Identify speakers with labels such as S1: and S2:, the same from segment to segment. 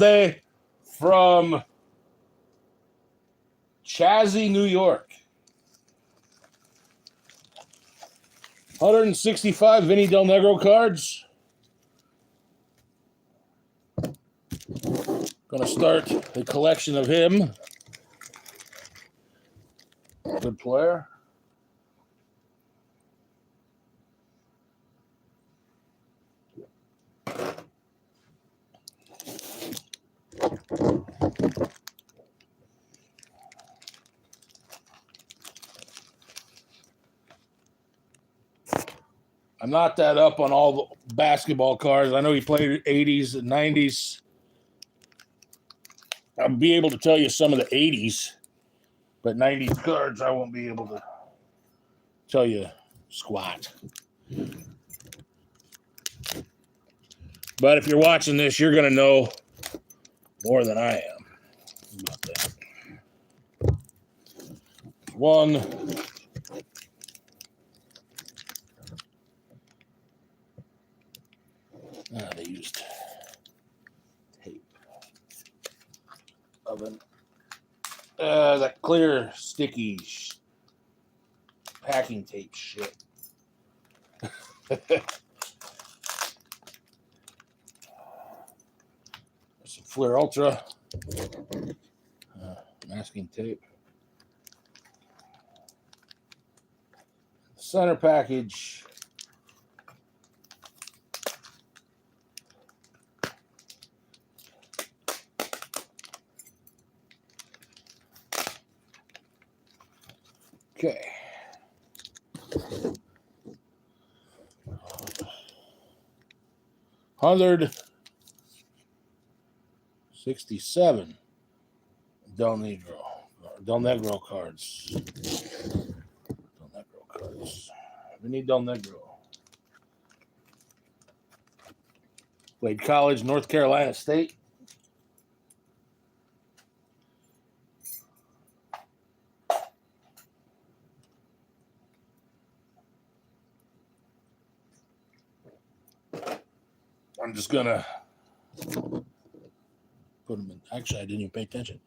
S1: They from Chazzy, New York. 165 Vinny Del Negro cards. Gonna start a collection of him. Good player. I'm not that up on all the basketball cards. I know he played 80s and 90s. I'll be able to tell you some of the 80s, but 90s cards I won't be able to tell you squat. But if you're watching this, you're going to know more than I am about that. One. They used tape oven. That clear, sticky packing tape shit. Some Flair Ultra masking tape. Center package. Okay. $167 Del Negro cards. Vinny Del Negro. Played college, North Carolina State. I'm just gonna put them in. Actually, I didn't even pay attention.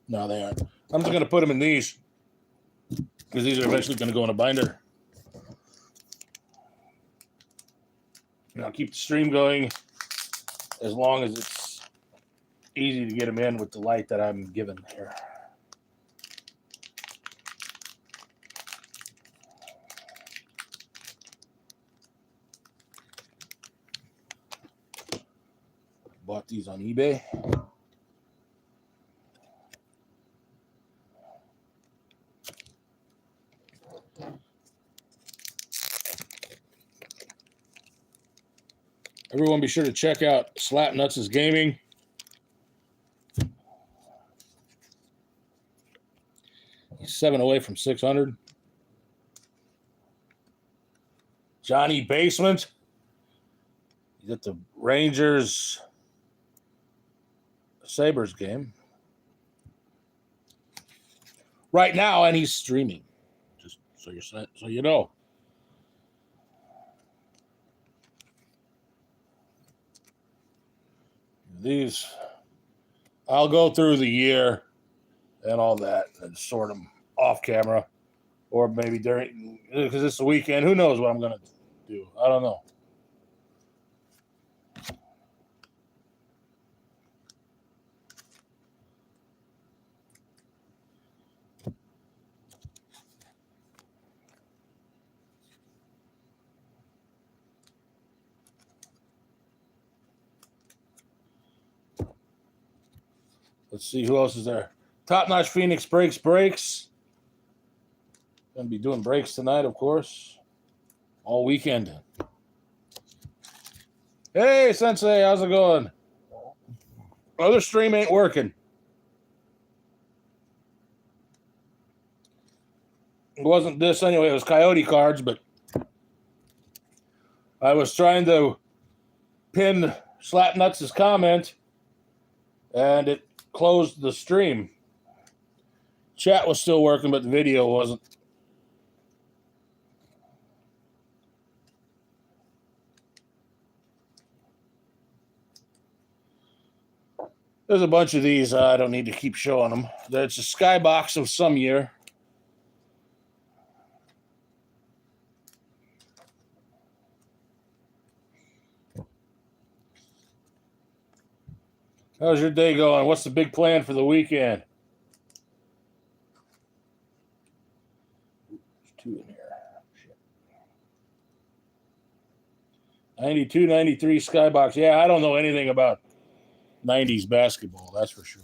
S1: No, they aren't. I'm just gonna put them in these because these are eventually gonna go in a binder. And I'll keep the stream going as long as it's easy to get them in with the light that I'm given here. Bought these on eBay. Everyone be sure to check out Slapnuts' Gaming. He's 7 away from 600. Johnny Basement. He's at the Rangers Sabres game right now, and he's streaming. Just so you know. These, I'll go through the year and all that and sort them off camera, or maybe during, because it's the weekend. Who knows what I'm gonna do? I don't know. Let's see who else is there. Top Notch Phoenix breaks. Gonna be doing breaks tonight, of course, all weekend. Hey, Sensei, how's it going? Other stream ain't working. It wasn't this anyway. It was Coyote cards, but I was trying to pin Slapnuts' comment, and it closed the stream. Chat was still working, but the video wasn't. There's a bunch of these. I don't need to keep showing them. That's a skybox of some year. How's your day going? What's the big plan for the weekend? There's two in here. Shit. 92, 93 skybox. Yeah, I don't know anything about 90s basketball, that's for sure.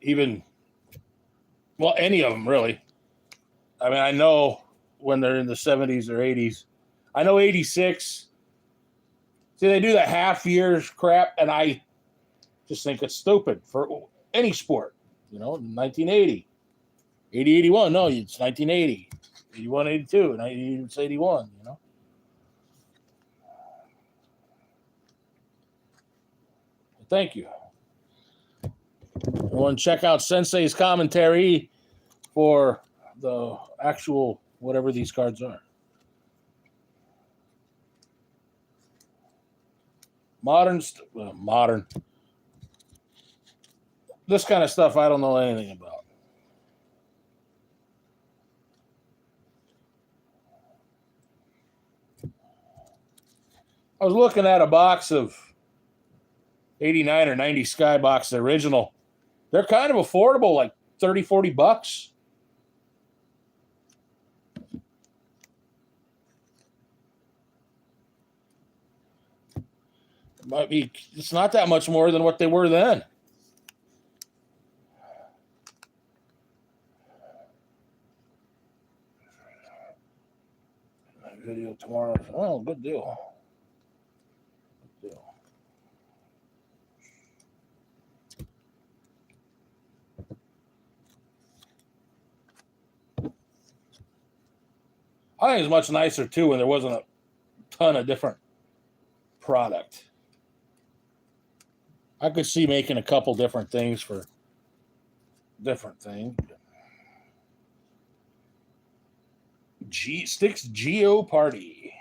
S1: Even, well, any of them, really. I mean, I know when they're in the 70s or 80s. I know 86. See, they do that half years crap, and I just think it's stupid for any sport. You know, 1980, 80, 81. No, it's 1980, 81, 82, it's 81, you know. Thank you. Everyone, check out Sensei's commentary for the actual whatever these cards are. Modern. This kind of stuff I don't know anything about. I was looking at a box of 89 or 90 Skybox, the original. They're kind of affordable, like 30, 40 bucks. Might be, it's not that much more than what they were then. Video tomorrow. Oh, good deal. Good deal. I think it's much nicer too when there wasn't a ton of different product. I could see making a couple different things for different things. Sticks Geo Party.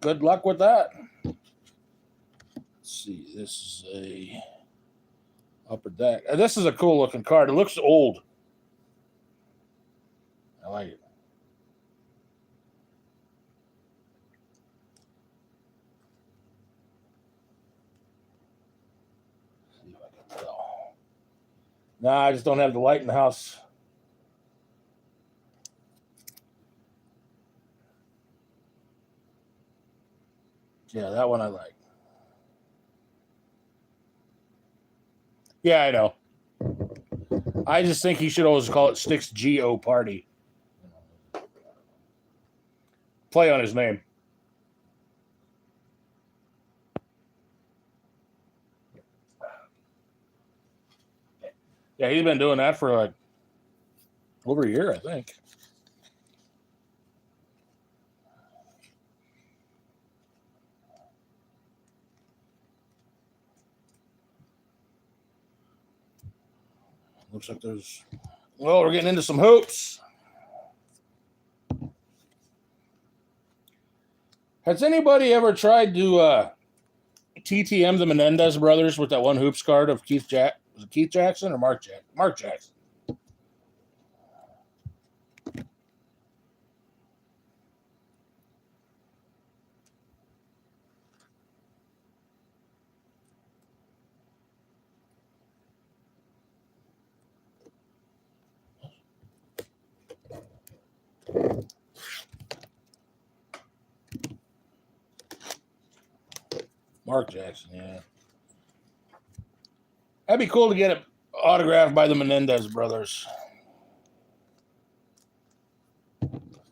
S1: Good luck with that. Let's see. This is a upper deck. This is a cool looking card. It looks old. I like it. See if I can tell. Nah, I just don't have the light in the house. Yeah, that one I like. Yeah, I know. I just think he should always call it Sticks Geo Party. Play on his name. Yeah, he's been doing that for like over a year, I think. Looks like there's, well, we're getting into some hoops. Has anybody ever tried to TTM the Menendez brothers with that one hoops card of Keith was it Keith Jackson or Mark Jackson? Mark Jackson. Mark Jackson, yeah. That'd be cool to get it autographed by the Menendez brothers.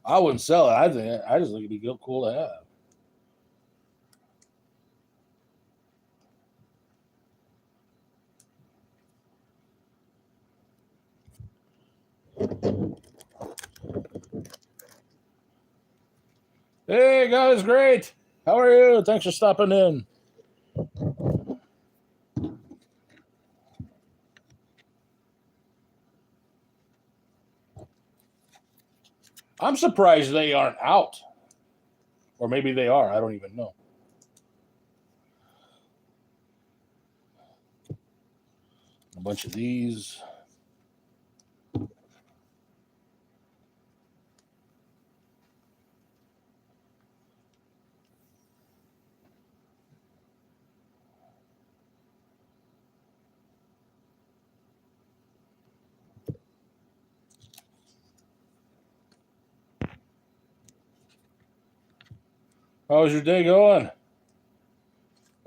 S1: I wouldn't sell it. I just think it'd be cool to have. Hey guys, great. How are you? Thanks for stopping in. I'm surprised they aren't out. Or maybe they are. I don't even know. A bunch of these. How was your day going?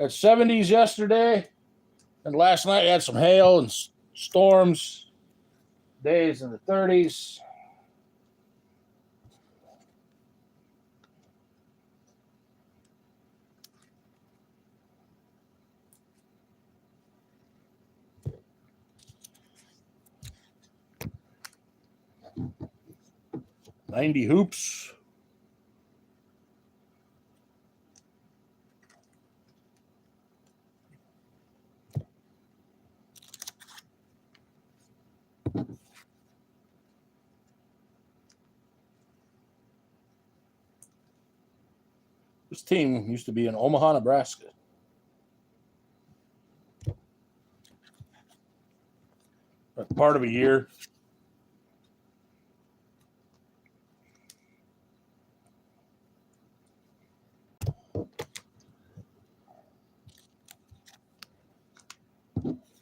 S1: At 70s yesterday, and last night had some hail and storms. Days in the 30s. $90 hoops. This team used to be in Omaha, Nebraska. Part of a year.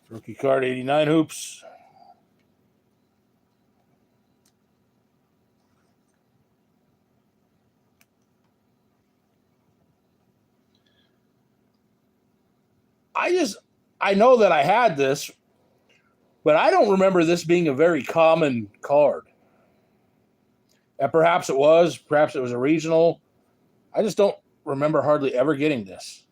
S1: Rookie card 89 hoops. I know that I had this, but I don't remember this being a very common card. And perhaps it was a regional. I just don't remember hardly ever getting this.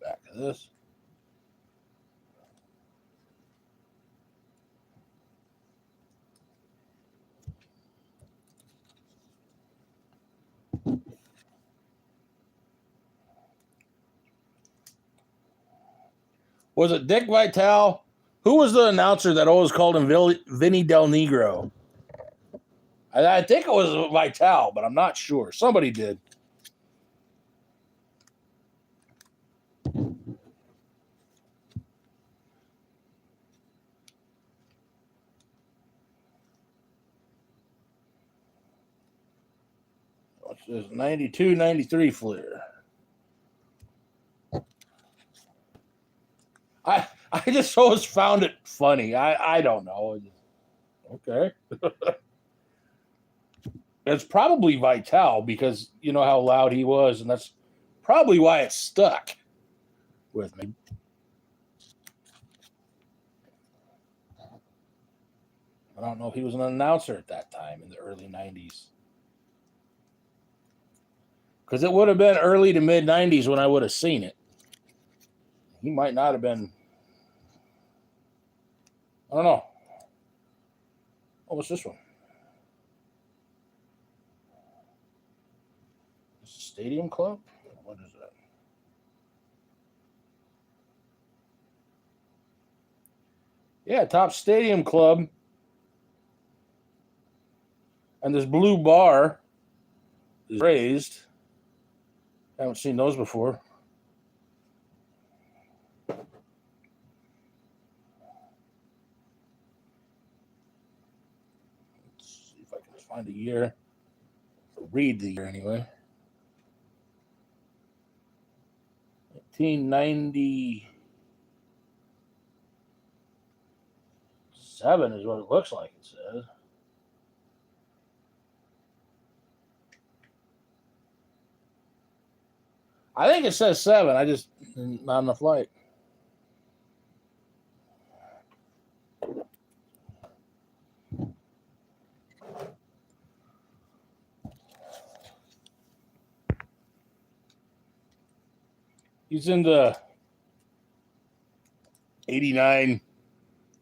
S1: Back to this. Was it Dick Vitale? Who was the announcer that always called him Vinny Del Negro? I think it was Vitale, but I'm not sure. Somebody did. What's this? 92, 93 Fleer. I just always found it funny. I don't know. Okay. It's probably Vitale because you know how loud he was, and that's probably why it stuck with me. I don't know if he was an announcer at that time in the early 90s. Because it would have been early to mid 90s when I would have seen it. He might not have been. I don't know. Oh, what's this one? Stadium Club? What is that? Yeah, Top Stadium Club. And this blue bar is raised. Haven't seen those before. Let's see if I can find a year. Read the year anyway. 1997 is what it looks like it says. I think it says 7. I just not on the flight. He's in the 89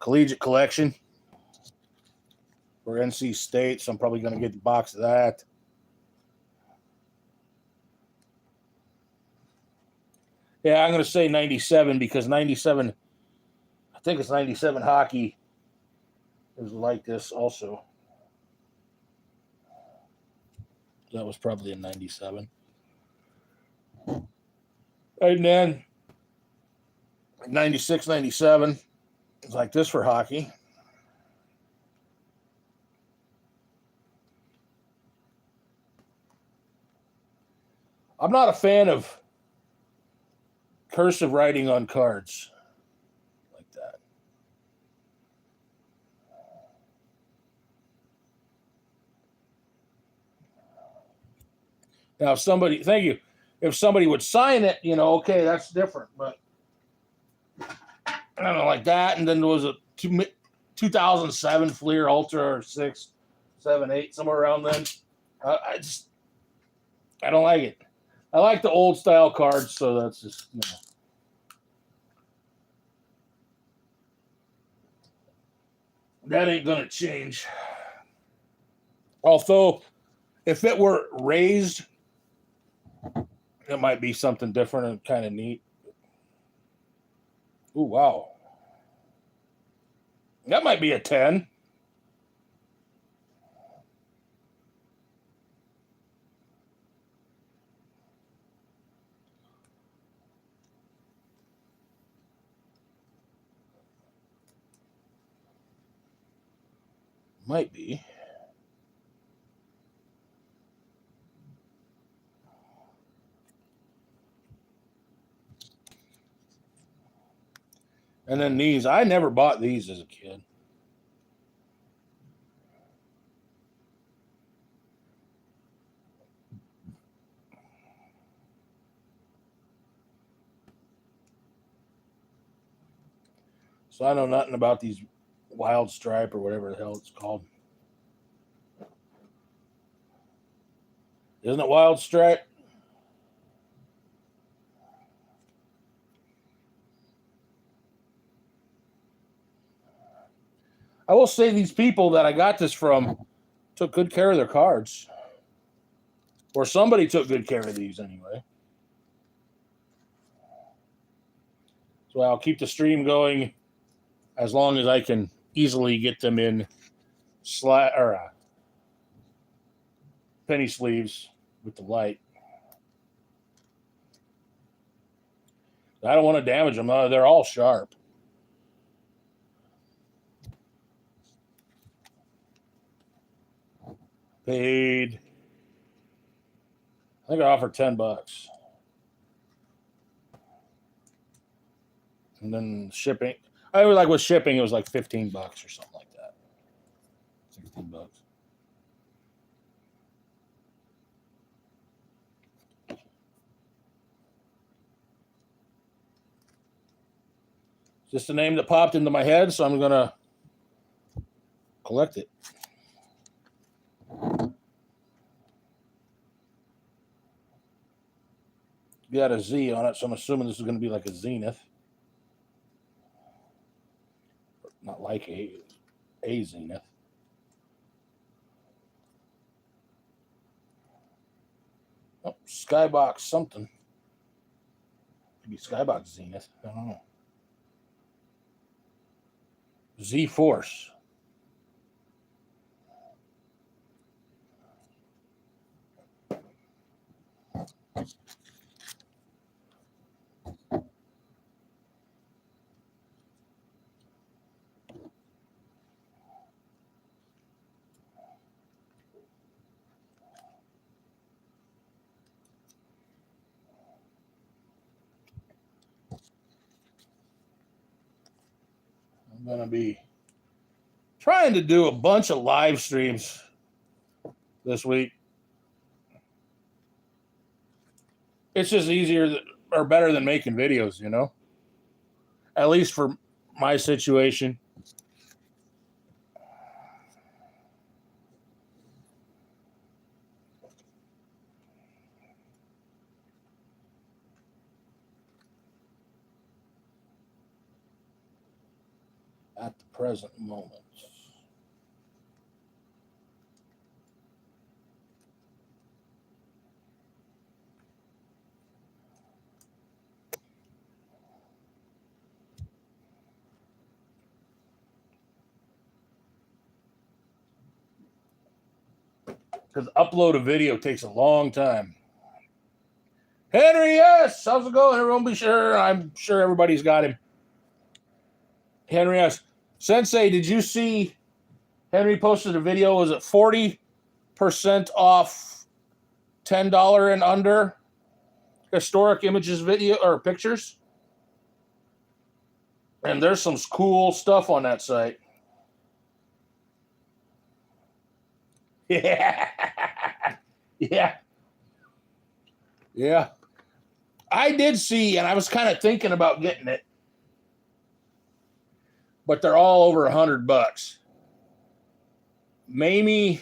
S1: collegiate collection for NC State, so I'm probably going to get the box of that. Yeah, I'm going to say 97 because 97 I think it's 97 hockey. It was like this also. That was probably in 97. And then 96, 97. It's like this for hockey. I'm not a fan of cursive writing on cards like that. Now, if somebody, thank you, if somebody would sign it, okay, that's different. But I don't know, like that. And then there was a 2007 Fleer Ultra or 6, 7, 8, somewhere around then. I don't like it. I like the old style cards, so that's just, that ain't going to change. Although, if it were raised, it might be something different and kind of neat. Ooh, wow. That might be a 10. Might be. And then these, I never bought these as a kid. So I know nothing about these Wild Stripe or whatever the hell it's called. Isn't it Wild Stripe? I will say these people that I got this from took good care of their cards. Or somebody took good care of these anyway. So I'll keep the stream going as long as I can easily get them in penny sleeves with the light. I don't want to damage them. They're all sharp. Paid. I think I offered $10. And then shipping. I was like with shipping, it was like $15 or something like that. $16. Just a name that popped into my head, so I'm gonna collect it. Got a Z on it, so I'm assuming this is gonna be like a Zenith. Not like a Zenith. Oh, Skybox something. Maybe Skybox Zenith. I don't know. Z Force. I'm gonna be trying to do a bunch of live streams this week. It's just easier or better than making videos, At least for my situation. At the present moment. because upload a video takes a long time. Henry, yes, how's it going? Everyone be sure. I'm sure everybody's got him. Henry, yes. Sensei, did you see Henry posted a video? Was it 40% off $10 and under historic images video or pictures? And there's some cool stuff on that site. Yeah. Yeah. Yeah. I did see, and I was kind of thinking about getting it, but they're all over $100. Mamie,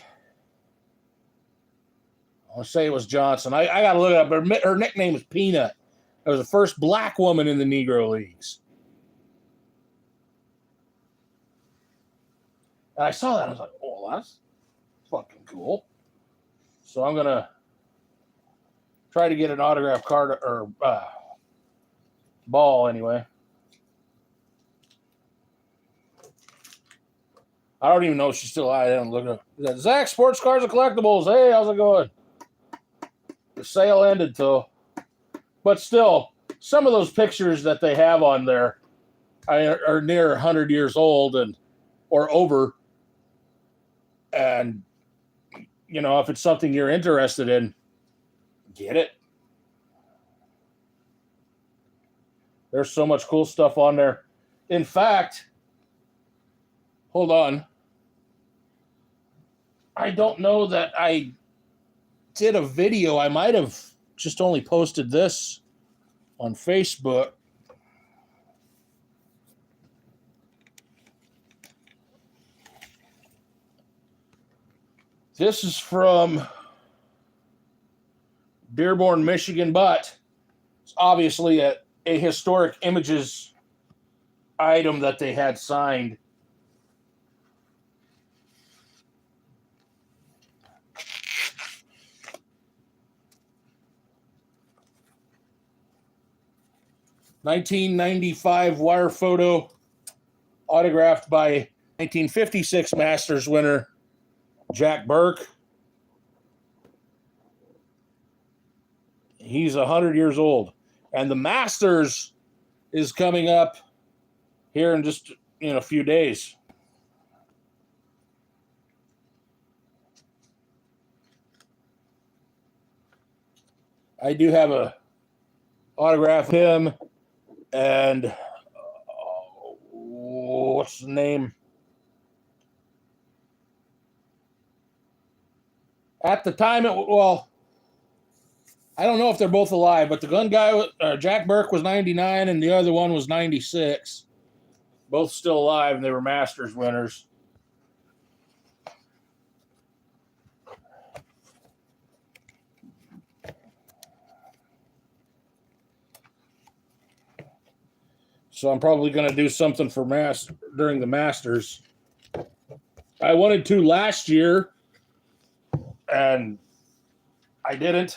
S1: I'll say it was Johnson. I got to look it up. Her nickname is Peanut. It was the first black woman in the Negro Leagues. And I saw that. And I was like, oh, that's fucking cool. So I'm going to try to get an autograph card or ball anyway. I don't even know if she's still alive. I didn't look up. Zach, Sports Cars and Collectibles. Hey, how's it going? The sale ended, though. But still, some of those pictures that they have on there are near 100 years old or over. And, you know, if it's something you're interested in, get it. There's so much cool stuff on there. In fact, hold on. I don't know that I did a video. I might have just only posted this on Facebook. This is from Dearborn, Michigan, but it's obviously a historic images item that they had signed. $1995 wire photo autographed by 1956 Masters winner Jack Burke. He's 100 years old. And the Masters is coming up here in just a few days. I do have a autograph of him and what's the name? At the time, I don't know if they're both alive, but the gun guy, Jack Burke, was 99, and the other one was 96. Both still alive, and they were Masters winners. So I'm probably going to do something for during the Masters. I wanted to last year, and I didn't.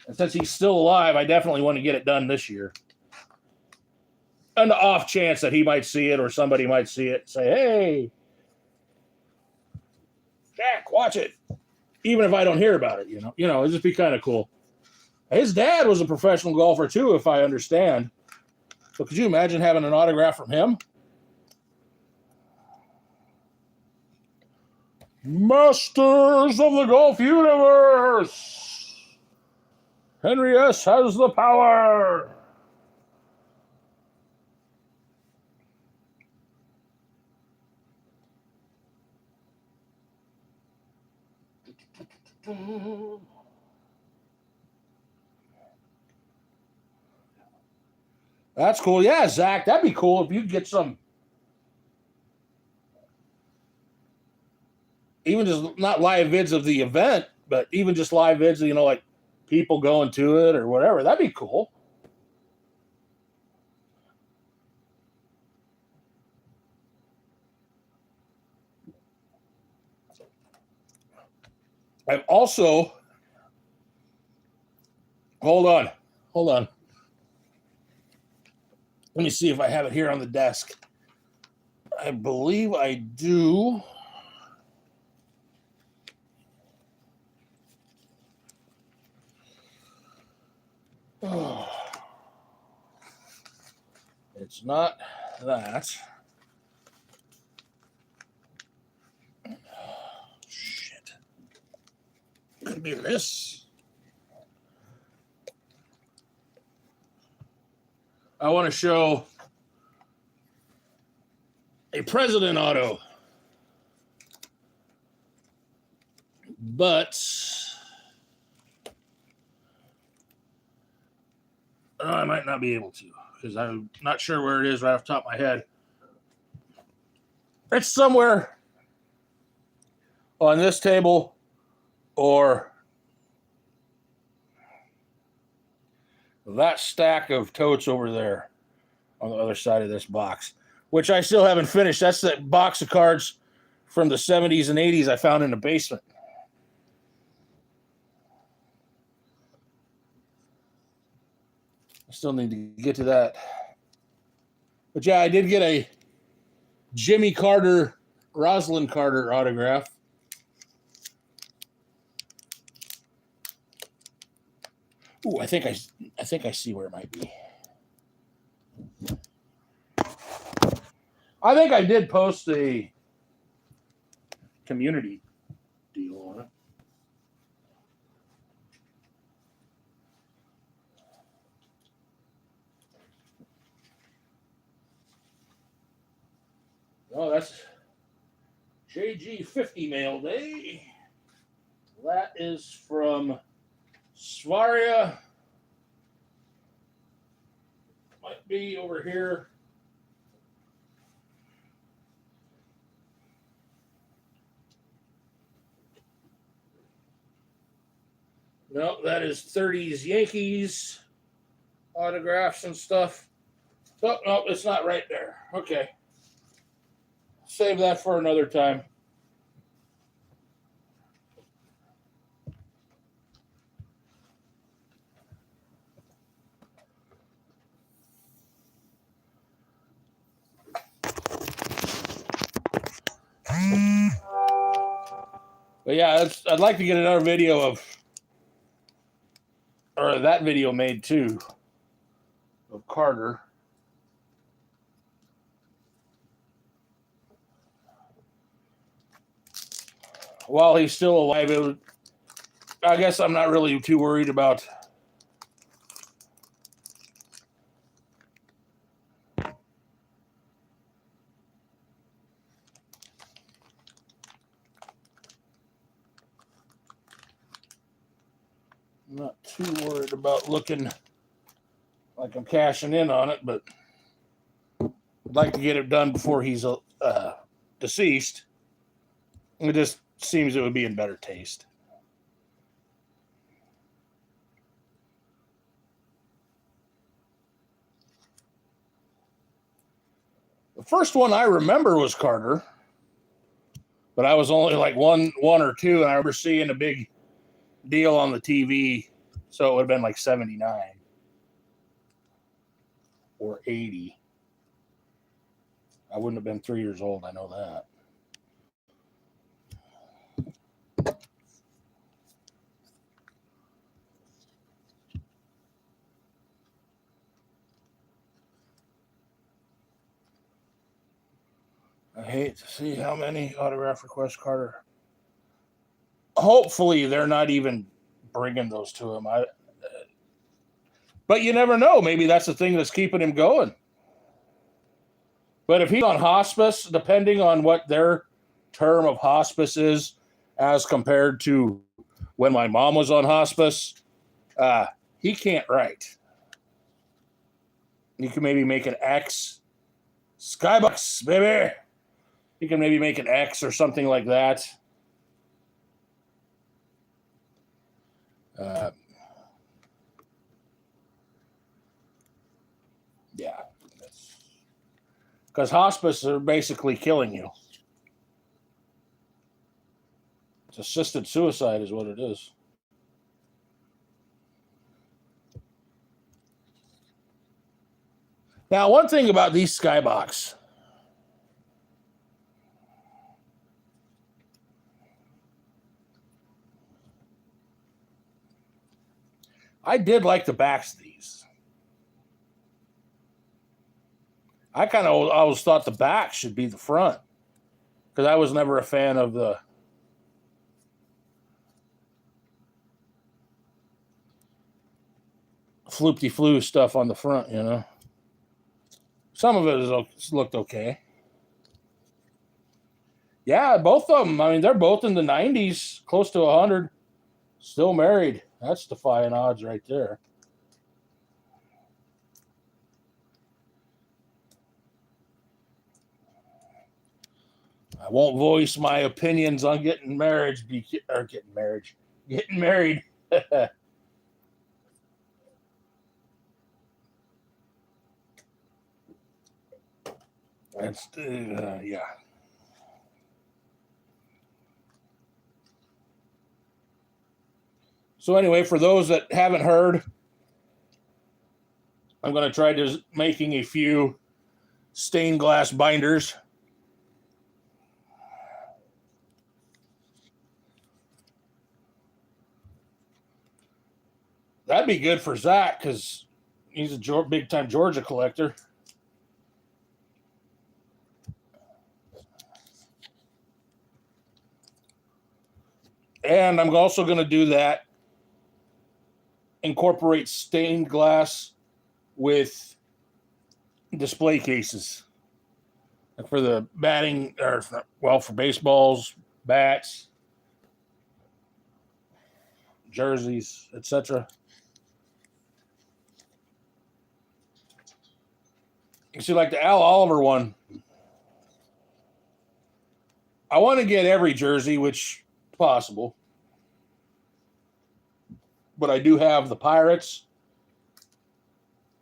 S1: And since he's still alive, I definitely want to get it done this year. On the off chance that he might see it or somebody might see it and say, hey, Jack, watch it. Even if I don't hear about it, it'd just be kind of cool. His dad was a professional golfer too, if I understand. So could you imagine having an autograph from him? Masters of the Golf Universe. Henry S. has the power. That's cool. Yeah, Zach, that'd be cool if you could get some, even just not live vids of the event, but even just live vids, like people going to it or whatever. That'd be cool. I've also, hold on. Let me see if I have it here on the desk. I believe I do. It's not that. Shit. Could be this. I want to show a President auto. But I might not be able to because I'm not sure where it is right off the top of my head. It's somewhere on this table or that stack of totes over there on the other side of this box, which I still haven't finished. That's that box of cards from the 70s and 80s I found in the basement. I still need to get to that. But yeah, I did get a Jimmy Carter, Rosalind Carter autograph. Ooh, I think I see where it might be. I think I did post a community deal on it. Oh, that's JG50 mail day. That is from Svaria. Might be over here. No, that is 30s Yankees autographs and stuff. Oh, no, it's not right there. Okay. Save that for another time. But yeah, I'd like to get another video of, or that video made too, of Carter. While he's still alive, I guess I'm not really too worried about looking like I'm cashing in on it, but I'd like to get it done before he's deceased. It just seems it would be in better taste. The first one I remember was Carter, but I was only like one or two, and I remember seeing a big deal on the TV, so it would have been like 79 or 80. I wouldn't have been 3 years old, I know that. I hate to see how many autograph requests Carter. Hopefully, they're not even bringing those to him. But you never know. Maybe that's the thing that's keeping him going. But if he's on hospice, depending on what their term of hospice is, as compared to when my mom was on hospice, he can't write. You can maybe make an X. Skybox, baby. You can maybe make an X or something like that. Yeah. Because hospice are basically killing you. It's assisted suicide is what it is. Now, one thing about these Skybox. I did like the backs of these. I kind of always thought the back should be the front because I was never a fan of the floopty-flu stuff on the front, you know. Some of it looked okay. Yeah, both of them. I mean, they're both in the 90s, close to 100. Still married. That's defying odds right there. I won't voice my opinions on getting married. Getting married. That's yeah. So anyway, for those that haven't heard, I'm going to try making a few stained glass binders. That'd be good for Zach because he's a big-time Georgia collector. And I'm also going to do that, incorporate stained glass with display cases. Like for the batting, or for baseballs, bats, jerseys, etc. You see, like the Al Oliver one, I want to get every jersey, which is possible. But I do have the Pirates.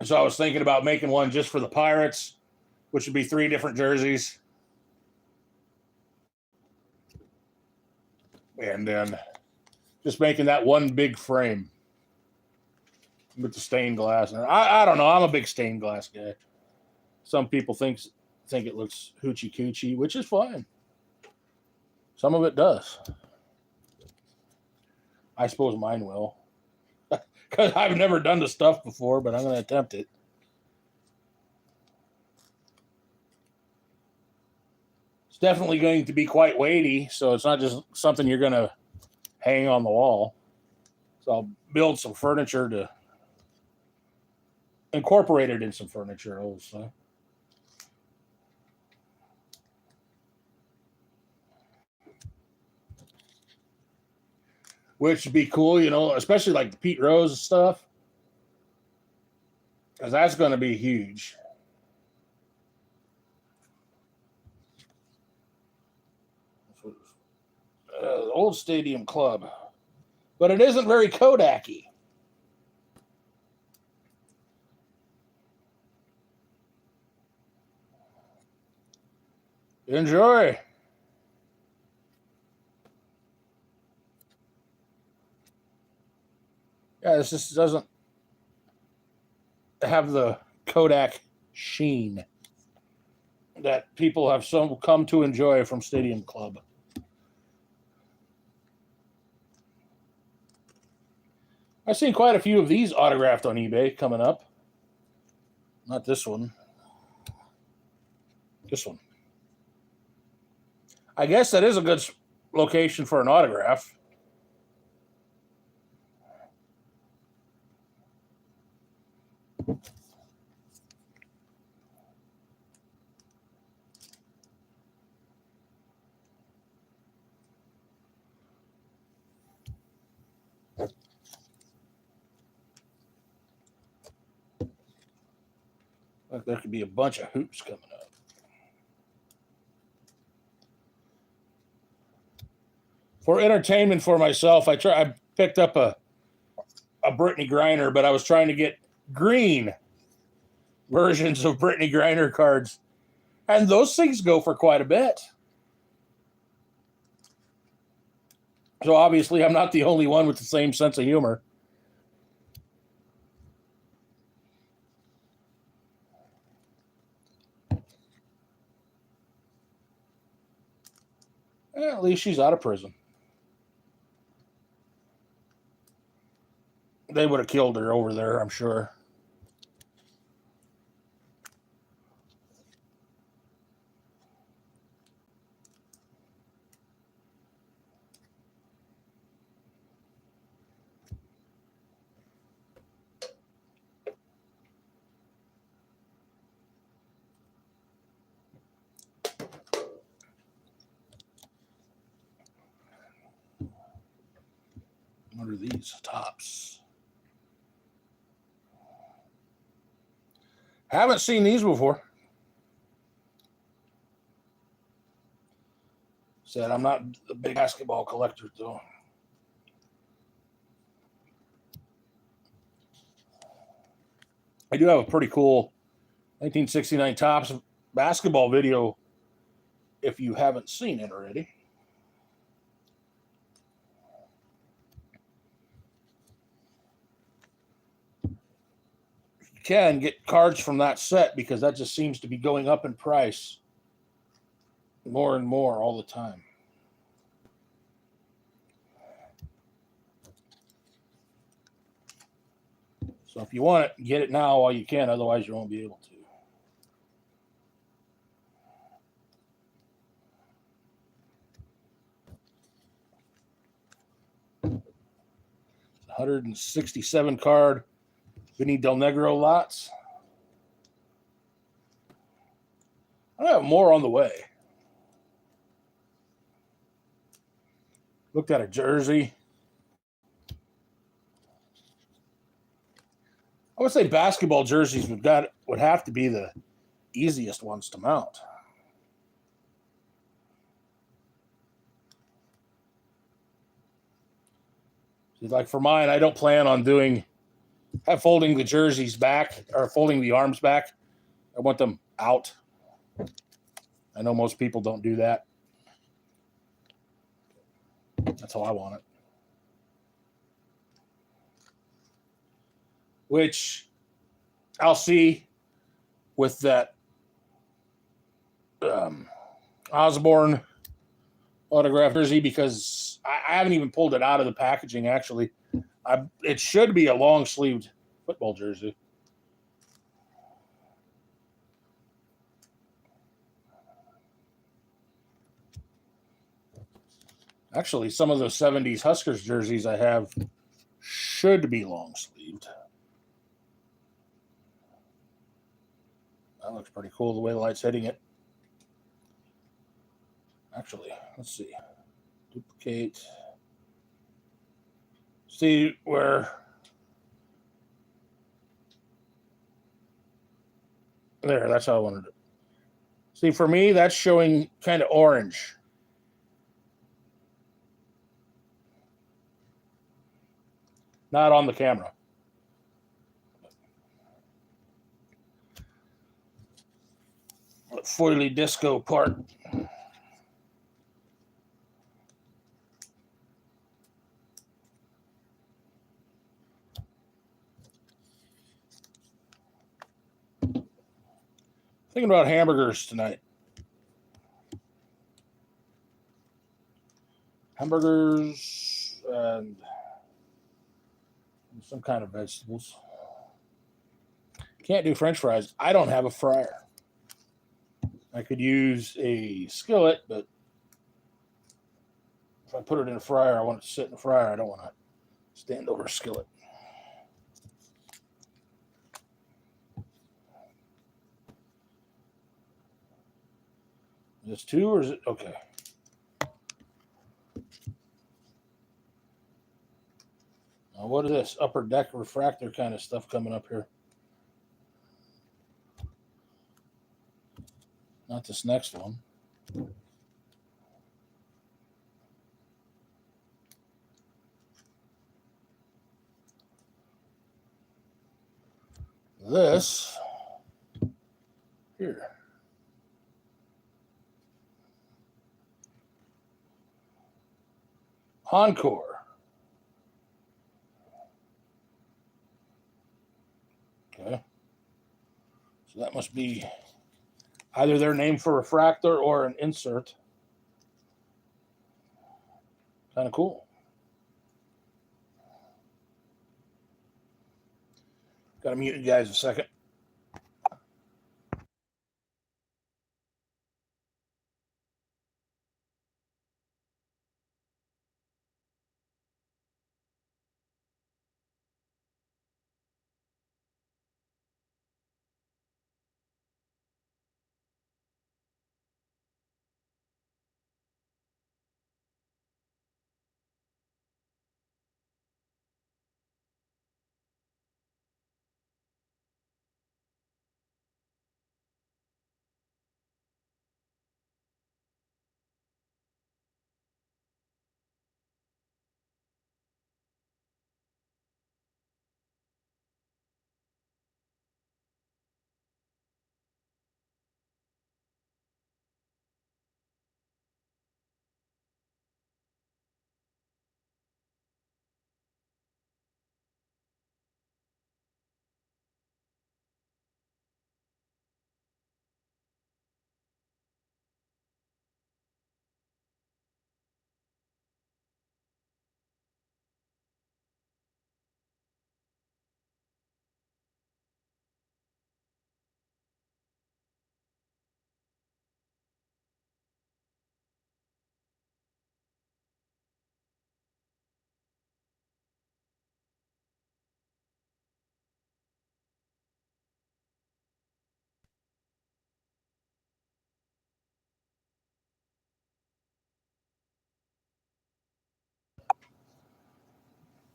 S1: So I was thinking about making one just for the Pirates, which would be 3 different jerseys. And then just making that one big frame with the stained glass. And I don't know. I'm a big stained glass guy. Some people think it looks hoochie coochie, which is fine. Some of it does. I suppose mine will. Because I've never done the stuff before, but I'm going to attempt it. It's definitely going to be quite weighty, so it's not just something you're going to hang on the wall. So I'll build some furniture to incorporate it in some furniture also. Which would be cool, you know, especially like the Pete Rose stuff. Because that's going to be huge. Old Stadium Club. But it isn't very Kodak-y. Enjoy. Yeah, this just doesn't have the Kodak sheen that people have come to enjoy from Stadium Club. I've seen quite a few of these autographed on eBay coming up. Not this one. This one. I guess that is a good location for an autograph. Like there could be a bunch of hoops coming up. For entertainment for myself, I picked up a Brittany Griner, but I was trying to get green versions of Brittany Griner cards. And those things go for quite a bit. So obviously I'm not the only one with the same sense of humor. At least she's out of prison. they would have killed her over there, I'm sure. What are these tops? Haven't seen these before. Said I'm not a big basketball collector, though. I do have a pretty cool 1969 Topps basketball video if you haven't seen it already. You can get cards from that set because that just seems to be going up in price more and more all the time. So if you want it, get it now while you can. Otherwise, you won't be able to. It's 167 card Vinny Del Negro lots. I have more on the way. Looked at a jersey. I would say basketball jerseys would have to be the easiest ones to mount. See, like for mine, I don't plan on folding the jerseys back or folding the arms back. I want them out. I know most people don't do that. That's how I want it. Which I'll see with that Osborne autograph jersey because I haven't even pulled it out of the packaging, actually. It should be a long-sleeved football jersey. Actually, some of those 70s Huskers jerseys I have should be long-sleeved. That looks pretty cool, the way the light's hitting it. Actually, let's see. Duplicate. See where... There, that's how I wanted it. See, for me, that's showing kind of orange. Not on the camera. Foily disco part. Thinking about hamburgers tonight. Hamburgers and some kind of vegetables. Can't do French fries. I don't have a fryer. I could use a skillet, but if I put it in a fryer, I want it to sit in the fryer. I don't want to stand over a skillet. Is this 2 or is it? Okay. Now what is this? Upper deck refractor kind of stuff coming up here. Not this next one. This here. Encore. Okay. So that must be either their name for refractor or an insert. Kind of cool. Gotta mute you guys a second.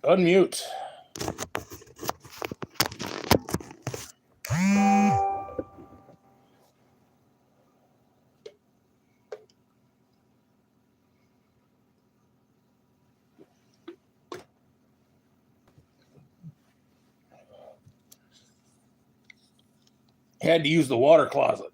S1: Unmute. Had to use the water closet.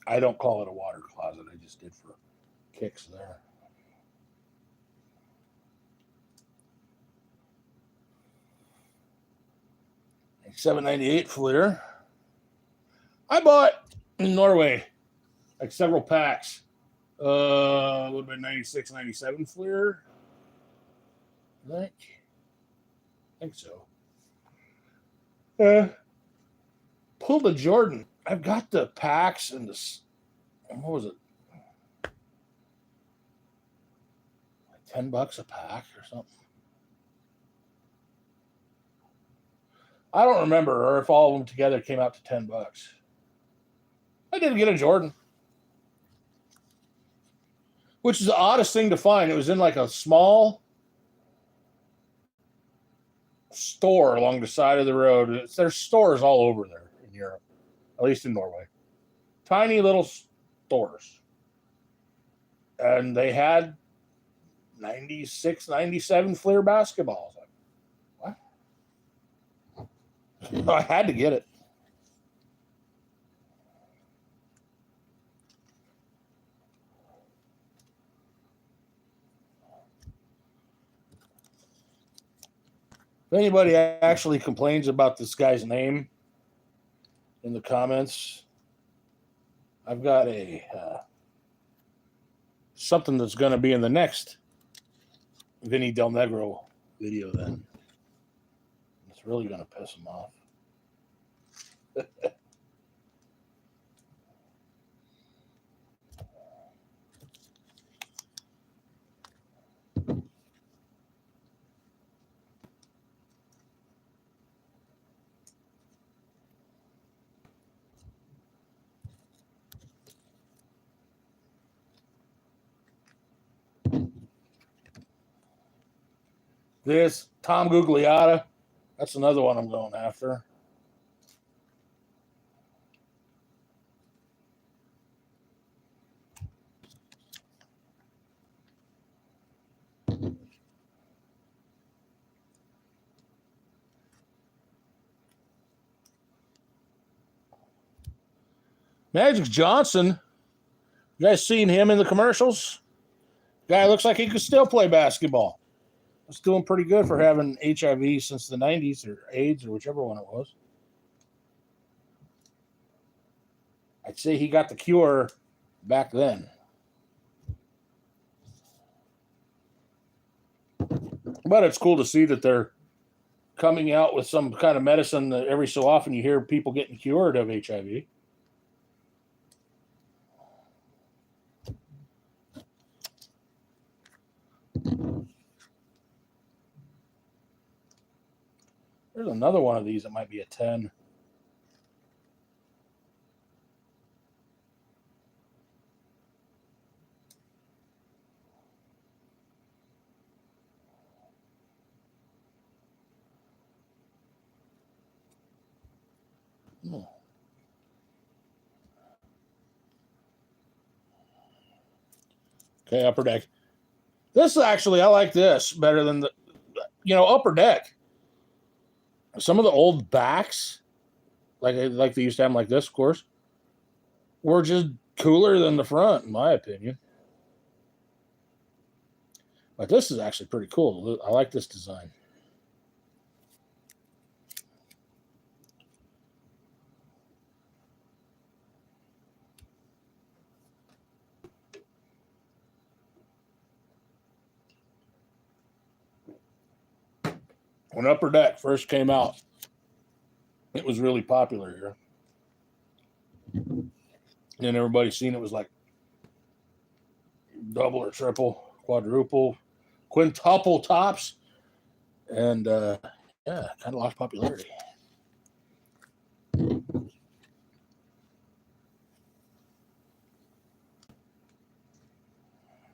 S1: I don't call it a water closet. I just did for kicks there. $7.98 Fleer. I bought in Norway like several packs. Would have been 96, 97 Fleer. I think so. Pulled a Jordan. I've got the packs and the, what was it? Like $10 a pack or something. I don't remember, or if all of them together came out to $10. I did get a Jordan, which is the oddest thing to find. It was in like a small store along the side of the road. There's stores all over there in Europe, at least in Norway. Tiny little stores. And they had 96, 97 Fleer basketballs. What? I had to get it. If anybody actually complains about this guy's name in the comments, I've got a something that's going to be in the next Vinny Del Negro video then. It's really going to piss him off. This Tom Gugliotta, that's another one I'm going after. Magic Johnson, you guys seen him in the commercials? Guy looks like he could still play basketball. It's doing pretty good for having HIV since the 90s or AIDS or whichever one it was. I'd say he got the cure back then. But it's cool to see that they're coming out with some kind of medicine that every so often you hear people getting cured of HIV. There's another one of these that might be a 10. Hmm. Okay, Upper Deck. This actually, I like this better than the, Upper Deck. Some of the old backs, like they used to have them like this, of course, were just cooler than the front, in my opinion. But this is actually pretty cool. I like this design. When Upper Deck first came out, it was really popular here. And everybody's seen it was like double or triple, quadruple, quintuple tops. And yeah, kind of lost popularity.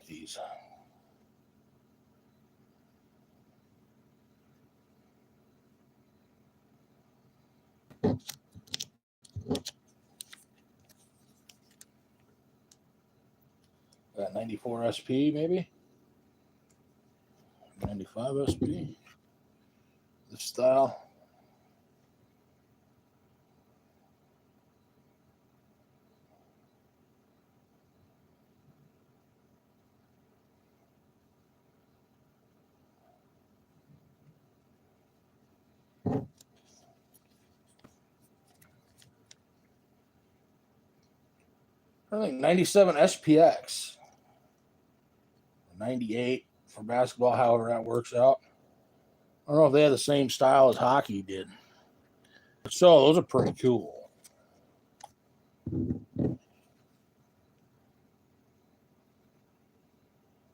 S1: These. That 94 SP, maybe? 95 SP. This style. I think 97 SPX. 98 for basketball, however that works out. I don't know if they had the same style as hockey did. So those are pretty cool.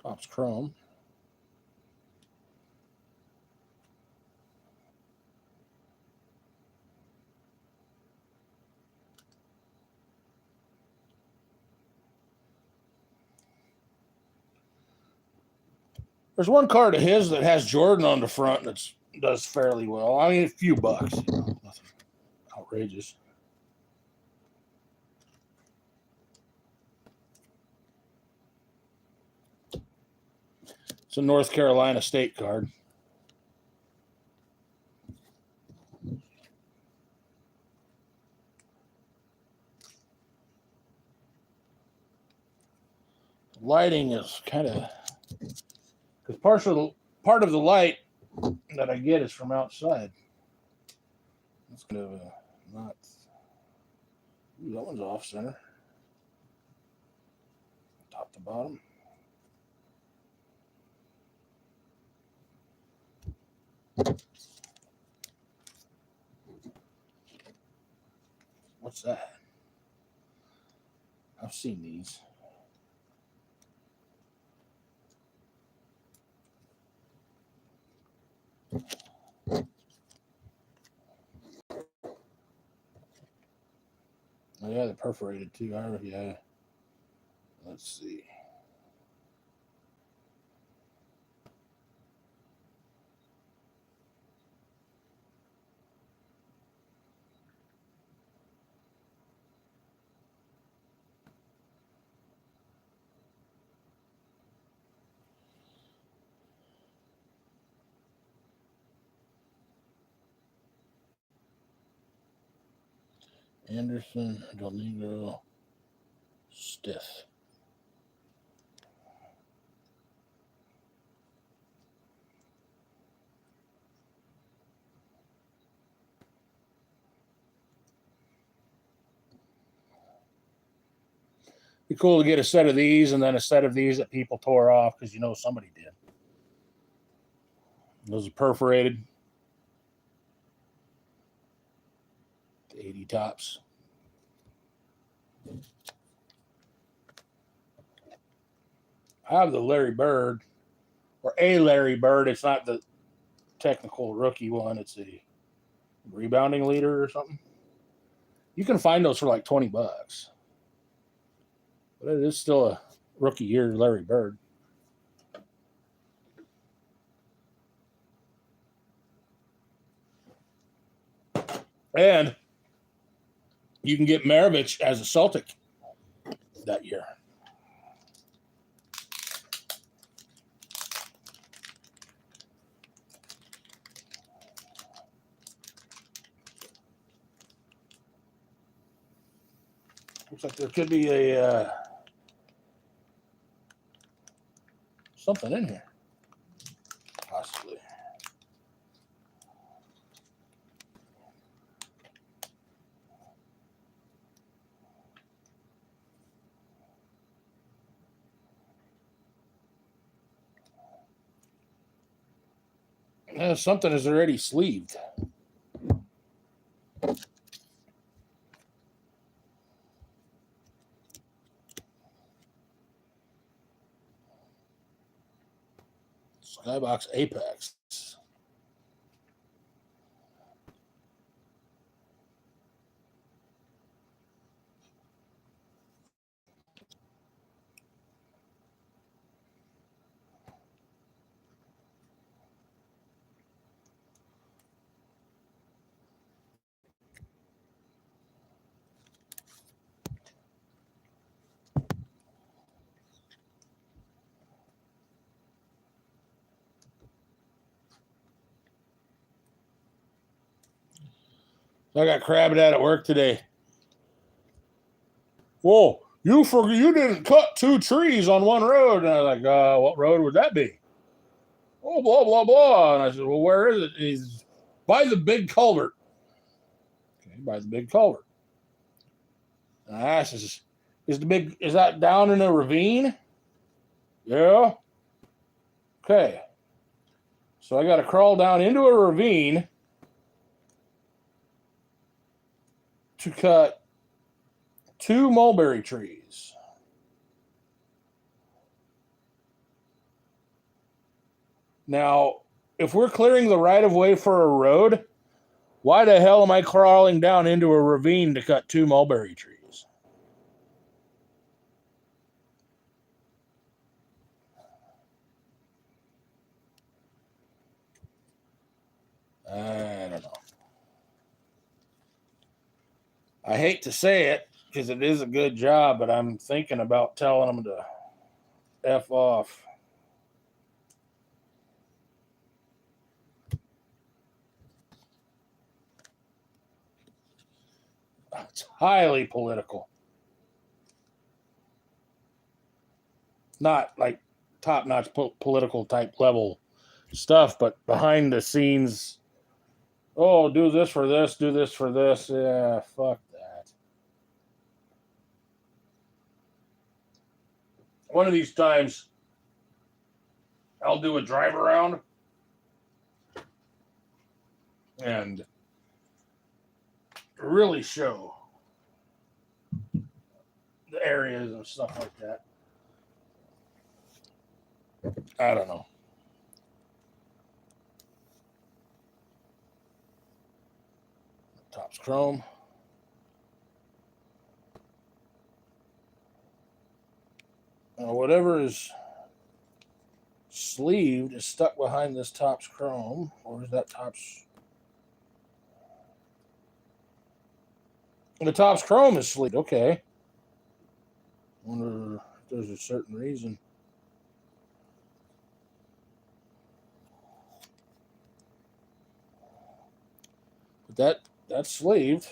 S1: Top's chrome. There's one card of his that has Jordan on the front that does fairly well. I mean, a few bucks, nothing outrageous. It's a North Carolina State card. Lighting is kind of, because part of the light that I get is from outside. That's kind of not. Ooh, that one's off center. Top to bottom. What's that? I've seen these. Oh, yeah, they're perforated too. Yeah. Let's see. Anderson, Del Negro, stiff. Be cool to get a set of these and then a set of these that people tore off because you know somebody did. Those are perforated. 80 tops. I have the Larry Bird, or a Larry Bird. It's not the technical rookie one. It's a rebounding leader or something. You can find those for like $20. But it is still a rookie year Larry Bird. And you can get Maravich as a Celtic that year. Looks like there could be a something in here, possibly. Something is already sleeved. Skybox Apex. So I got crabbed at work today. Whoa, you didn't cut 2 trees on one road. And I was like, what road would that be? Oh, blah, blah, blah. And I said, well, where is it? And he's by the big culvert. Okay, by the big culvert. And I asked, is that down in a ravine? Yeah. Okay. So I got to crawl down into a ravine to cut 2 mulberry trees. Now, if we're clearing the right of way for a road, why the hell am I crawling down into a ravine to cut 2 mulberry trees? I don't know. I hate to say it because it is a good job, but I'm thinking about telling them to F off. It's highly political. Not like top-notch political type level stuff, but behind the scenes, oh, do this for this, do this for this. Yeah, fuck that. One of these times, I'll do a drive around and really show the areas and stuff like that. I don't know. Top's chrome. Now, whatever is sleeved is stuck behind this top's chrome, or is that top's? The top's chrome is sleeved. Okay. Wonder if there's a certain reason. But that's sleeved.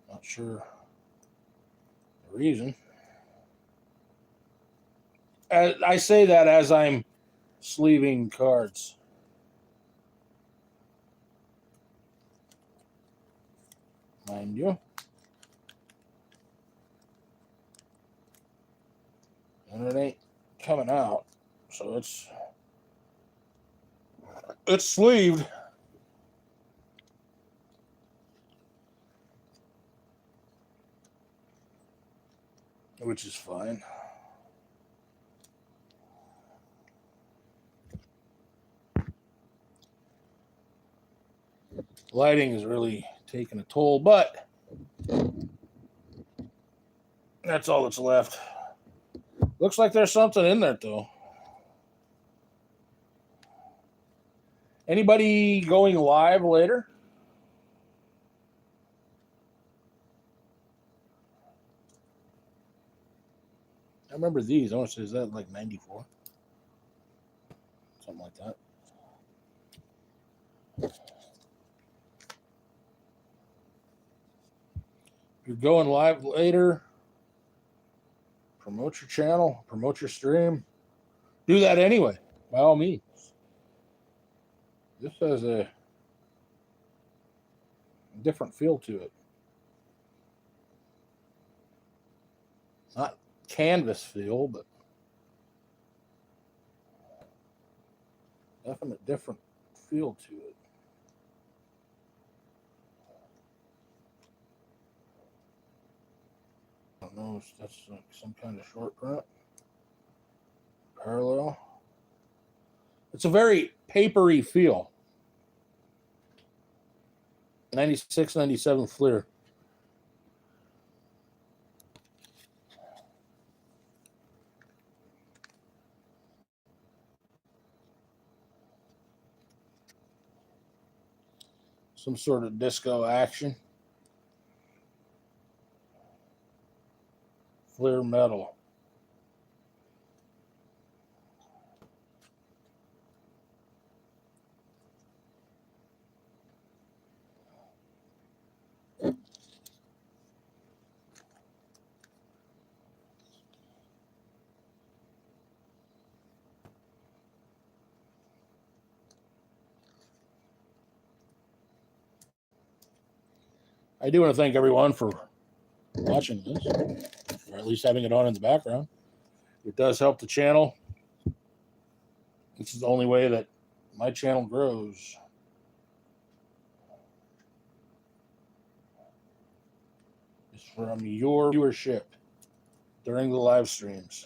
S1: Not sure the reason. I say that as I'm sleeving cards. Mind you. And it ain't coming out. So it's sleeved. Which is fine. Lighting is really taking a toll, but that's all that's left. Looks like there's something in there, though. Anybody going live later? I remember these. I want to say, is that like 94? Something like that. If you're going live later, promote your channel, promote your stream. Do that anyway, by all means. This has a different feel to it. Not canvas feel, but definite different feel to it. I don't know if that's like some kind of short print. Parallel. It's a very papery feel. 96, 97 Fleer. Some sort of disco action. Fleer metal. I do want to thank everyone for watching this, or at least having it on in the background. It does help the channel. This is the only way that my channel grows. It's from your viewership during the live streams.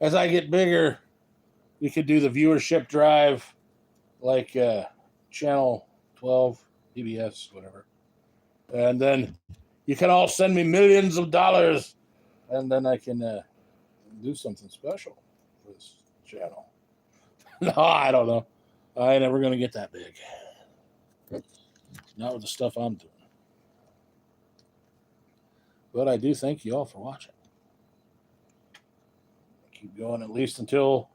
S1: As I get bigger, we could do the viewership drive like channel 12, PBS, whatever. And then you can all send me millions of dollars, and then I can do something special for this channel. No, I don't know. I ain't never going to get that big. Not with the stuff I'm doing. But I do thank you all for watching. Keep going at least until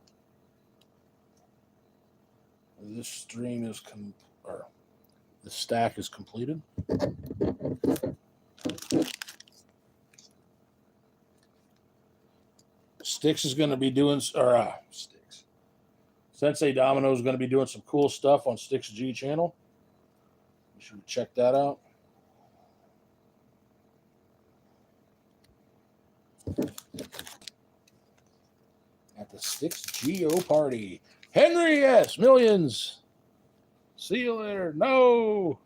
S1: this stream is or the stack is completed. Sticks is going to be doing, Sticks. Sensei Domino is going to be doing some cool stuff on Sticks G channel. You should check that out. At the Sticks Geo party. Henry S. Millions. See you later. No.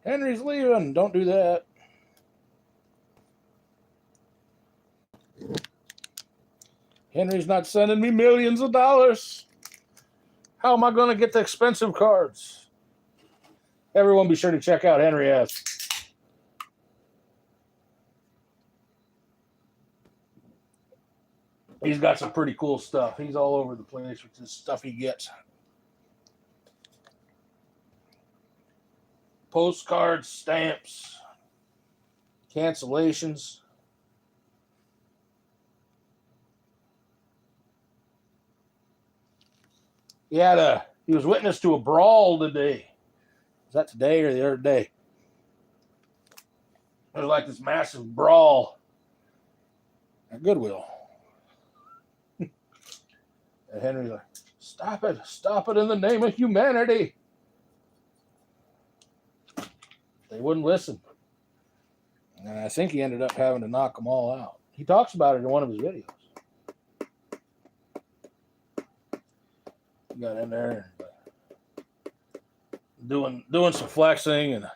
S1: Henry's leaving. Don't do that. Henry's not sending me millions of dollars. How am I going to get the expensive cards? Everyone be sure to check out Henry S. He's got some pretty cool stuff. He's all over the place with the stuff he gets. postcards, stamps, cancellations. He was witness to a brawl today. Was that today or the other day? It was like this massive brawl at Goodwill. And Henry's like, stop it in the name of humanity. They wouldn't listen. And I think he ended up having to knock them all out. He talks about it in one of his videos. He got in there doing some flexing and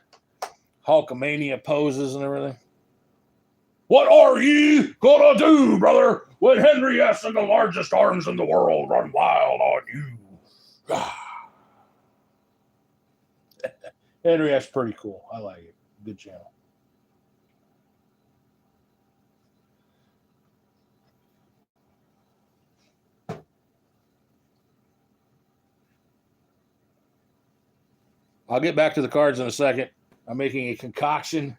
S1: Hulkamania poses and everything. What are ye gonna do, brother, when Henry S. and the largest arms in the world run wild on you? Henry S. pretty cool. I like it. Good channel. I'll get back to the cards in a second. I'm making a concoction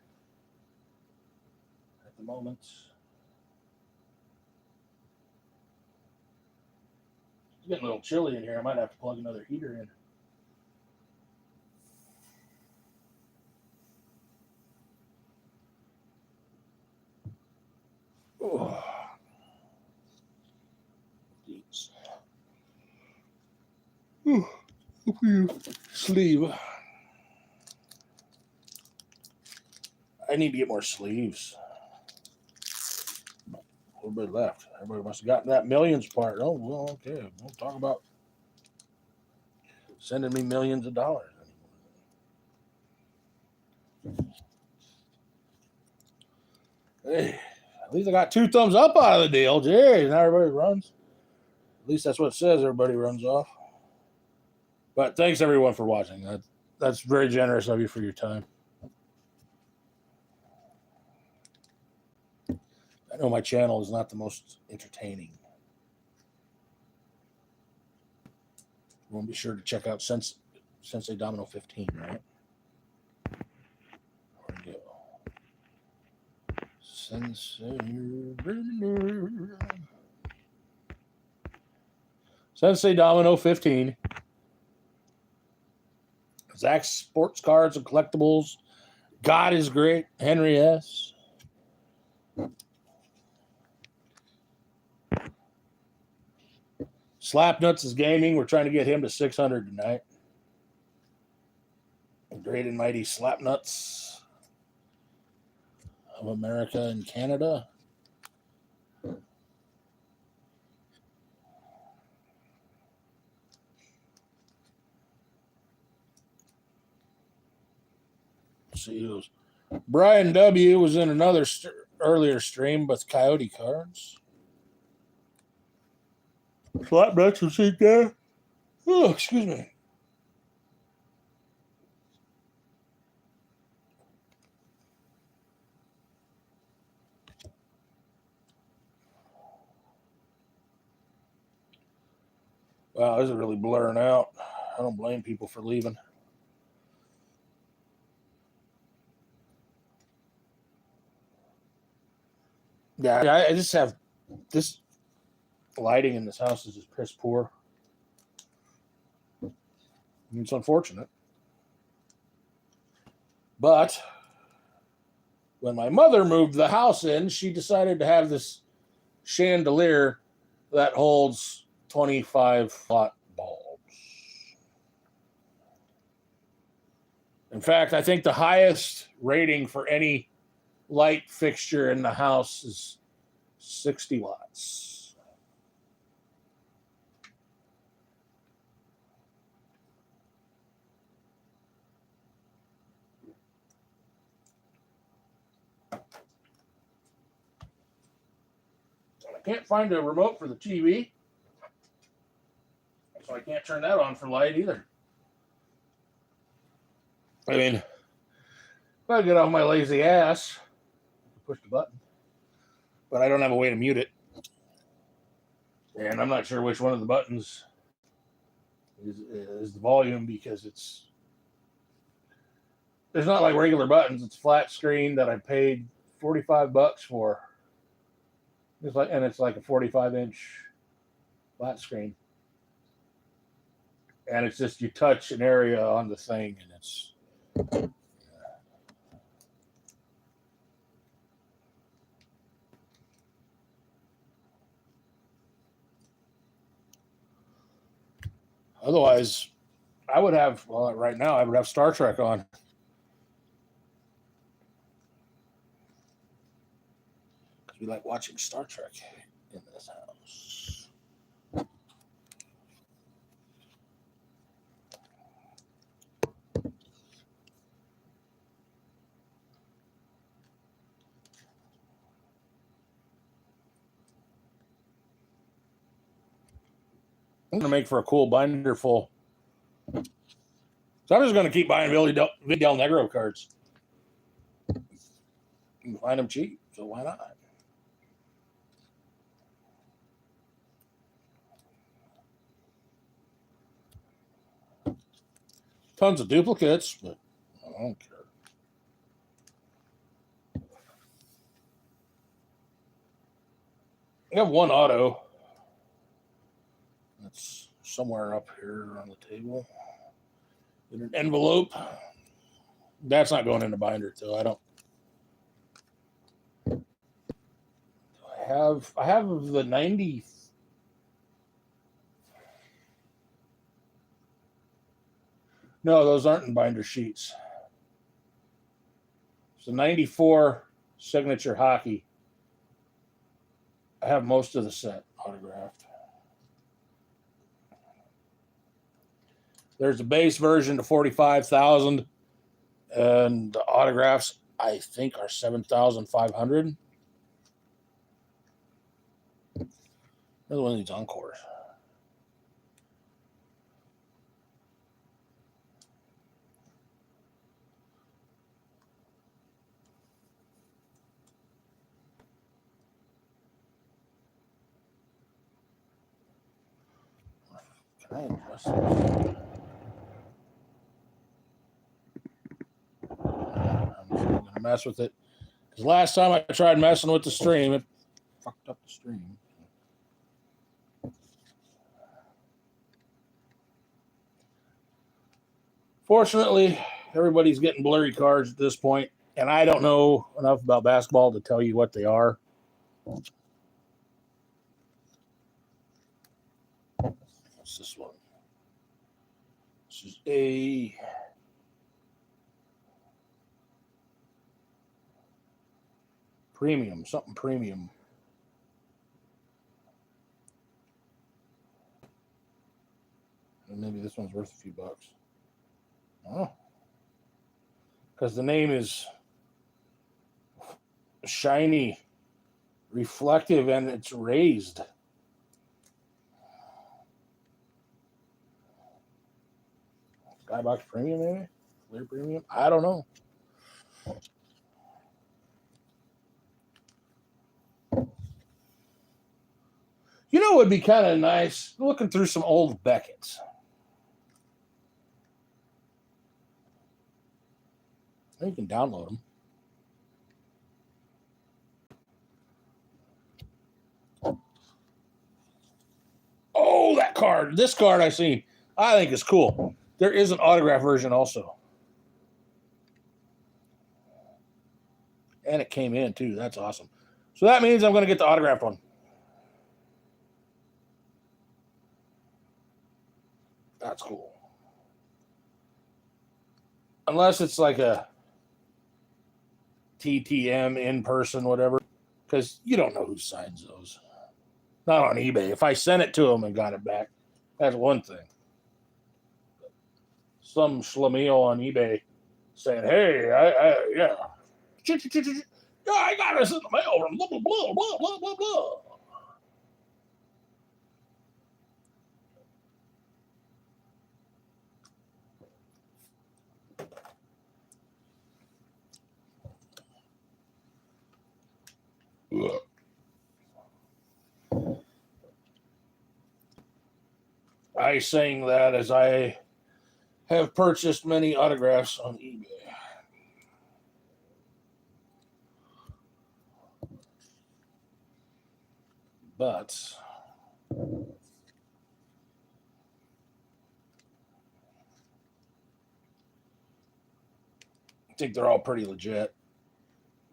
S1: at the moment. It's getting a little chilly in here. I might have to plug another heater in. Oh. Sleeve. I need to get more sleeves. A little bit left. Everybody must have gotten that millions part. Oh, well, okay. We'll talk about sending me millions of dollars. Hey, at least I got 2 thumbs up out of the deal. Jeez, now everybody runs. At least that's what it says. Everybody runs off. But thanks, everyone, for watching. That's very generous of you for your time. I know my channel is not the most entertaining. We'll be sure to check out Sensei Domino 15, right? Where we go? Sensei Domino 15. Zach's Sports Cards and Collectibles. God is Great. Henry S. Slapnuts is gaming. We're trying to get him to 600 tonight. Great and Mighty Slapnuts of America and Canada. Let's see who's. Brian W. was in another earlier stream with Coyote Cards. Slapnuts was in there. Oh, excuse me. Wow, this is really blurring out. I don't blame people for leaving. Yeah, I just have this lighting in this house is just piss poor. It's unfortunate. But when my mother moved the house in, she decided to have this chandelier that holds 25 watt bulbs. In fact, I think the highest rating for any light fixture in the house is 60 watts. I can't find a remote for the TV, so I can't turn that on for light either. I mean, if I get off my lazy ass, push the button, but I don't have a way to mute it, and I'm not sure which one of the buttons is the volume because It's not like regular buttons. It's flat screen that I paid $45 for. It's like a 45-inch flat screen. And it's just you touch an area on the thing and it's otherwise I would have right now I would have Star Trek on. Because we like watching Star Trek in this house. I'm gonna make for a cool binder full. So I'm just gonna keep buying Vinny Del Negro cards. You can find them cheap, so why not? Tons of duplicates, but I don't care. I have one auto. That's somewhere up here on the table. In an envelope. That's not going in the binder, though. I don't. I have the 90. No, those aren't in binder sheets. It's a 94 signature hockey. I have most of the set autographed. There's a base version to 45,000, and the autographs I think are 7,500. Another one of these Encores. Can I adjust this? I'm just going to mess with it. Because last time I tried messing with the stream, it fucked up the stream. Fortunately, everybody's getting blurry cards at this point, and I don't know enough about basketball to tell you what they are. What's this one? This is a premium, something premium. And maybe this one's worth a few bucks. Oh, because the name is shiny, reflective, and it's raised. Skybox Premium, maybe? Clear Premium? I don't know. You know, it would be kind of nice looking through some old Beckett's. You can download them. Oh, that card. This card I see. I think is cool. There is an autograph version also. And it came in too. That's awesome. So that means I'm going to get the autographed one. That's cool. Unless it's like a TTM in person, whatever. Because you don't know who signs those. Not on eBay. If I sent it to them and got it back, that's one thing. Some schlemiel on eBay saying, hey, yeah. Yeah, I got this in the mail from blah, blah, blah, blah, blah, blah, blah. I saying that as I have purchased many autographs on eBay. But I think they're all pretty legit.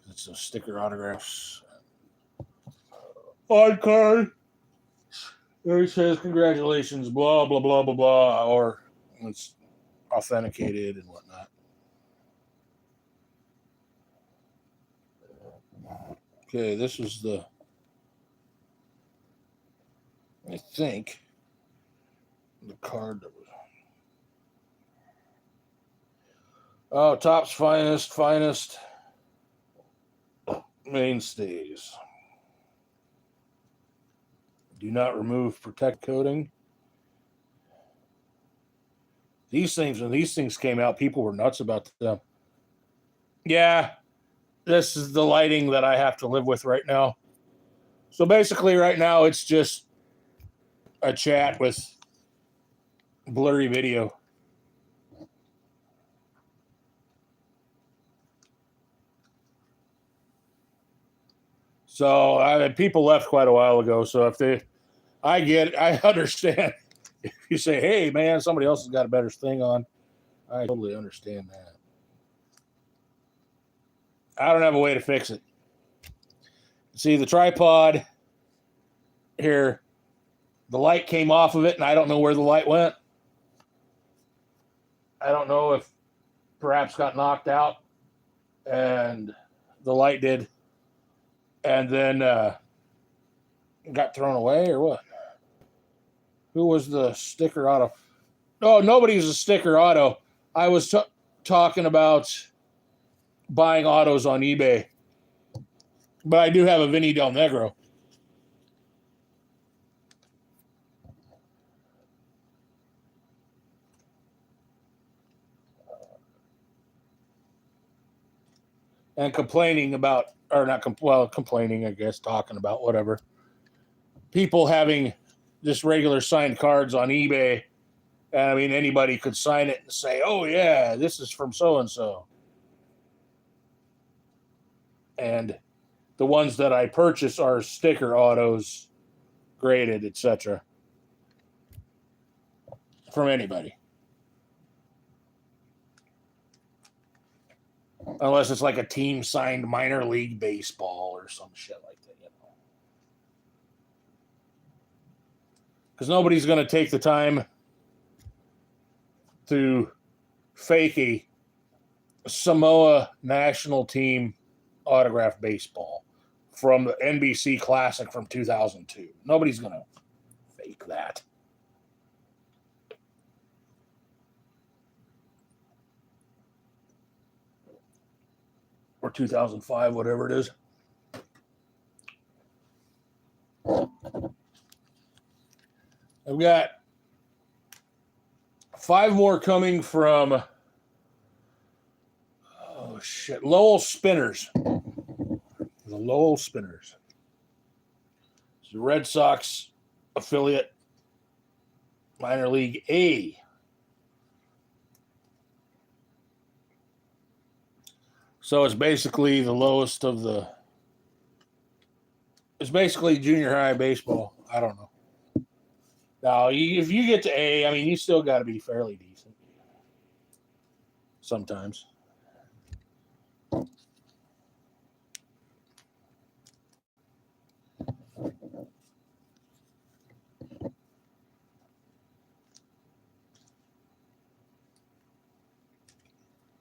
S1: It's a sticker autographs. On card. There he says, congratulations, blah, blah, blah, blah, blah. Or it's authenticated and whatnot. Okay, this was the, I think, the card that was. Oh, Topps finest mainstays. Do not remove protect coating. These things, when these things came out, people were nuts about them. Yeah, this is the lighting that I have to live with right now. So basically right now it's just a chat with blurry video. So people left quite a while ago. So I understand. If you say, hey man, somebody else has got a better thing on, I totally understand that. I don't have a way to fix it. See, the tripod here, the light came off of it, and I don't know where the light went. I don't know if perhaps got knocked out, and the light did, and then got thrown away, or what? Who was the sticker auto? Oh, nobody's a sticker auto. I was talking about buying autos on eBay, but I do have a Vinny Del Negro. And complaining about, or not, complaining, I guess, talking about whatever. People having just regular signed cards on eBay. I mean, anybody could sign it and say, oh, yeah, this is from so-and-so. And the ones that I purchase are sticker autos, graded, etc. From anybody. Unless it's like a team-signed minor league baseball or some shit like that, you know. Because nobody's going to take the time to fake a Samoa national team autographed baseball from the NBC Classic from 2002. Nobody's going to fake that. Or 2005, whatever it is. I've got 5 more coming from Lowell Spinners. The Lowell Spinners. It's the Red Sox affiliate, minor league A. So it's basically the lowest of the. It's basically junior high baseball. I don't know. Now, if you get to A, I mean, you still got to be fairly decent. Sometimes.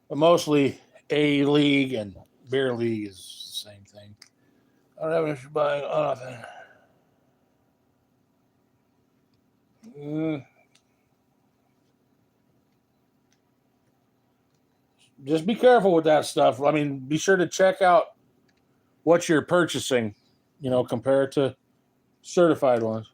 S1: But mostly A League and Beer League is the same thing. I don't have an issue buying nothing. Just be careful with that stuff. I mean, be sure to check out what you're purchasing, you know, compared to certified ones.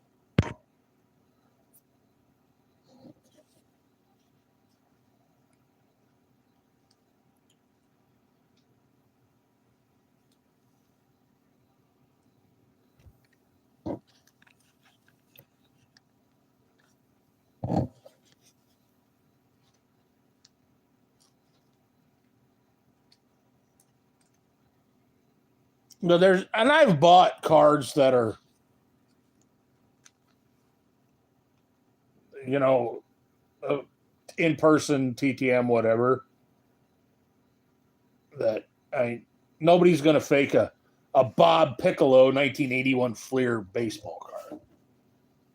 S1: But and I've bought cards that are you know, in-person TTM, whatever, that nobody's going to fake a Bob Piccolo 1981 Fleer baseball card.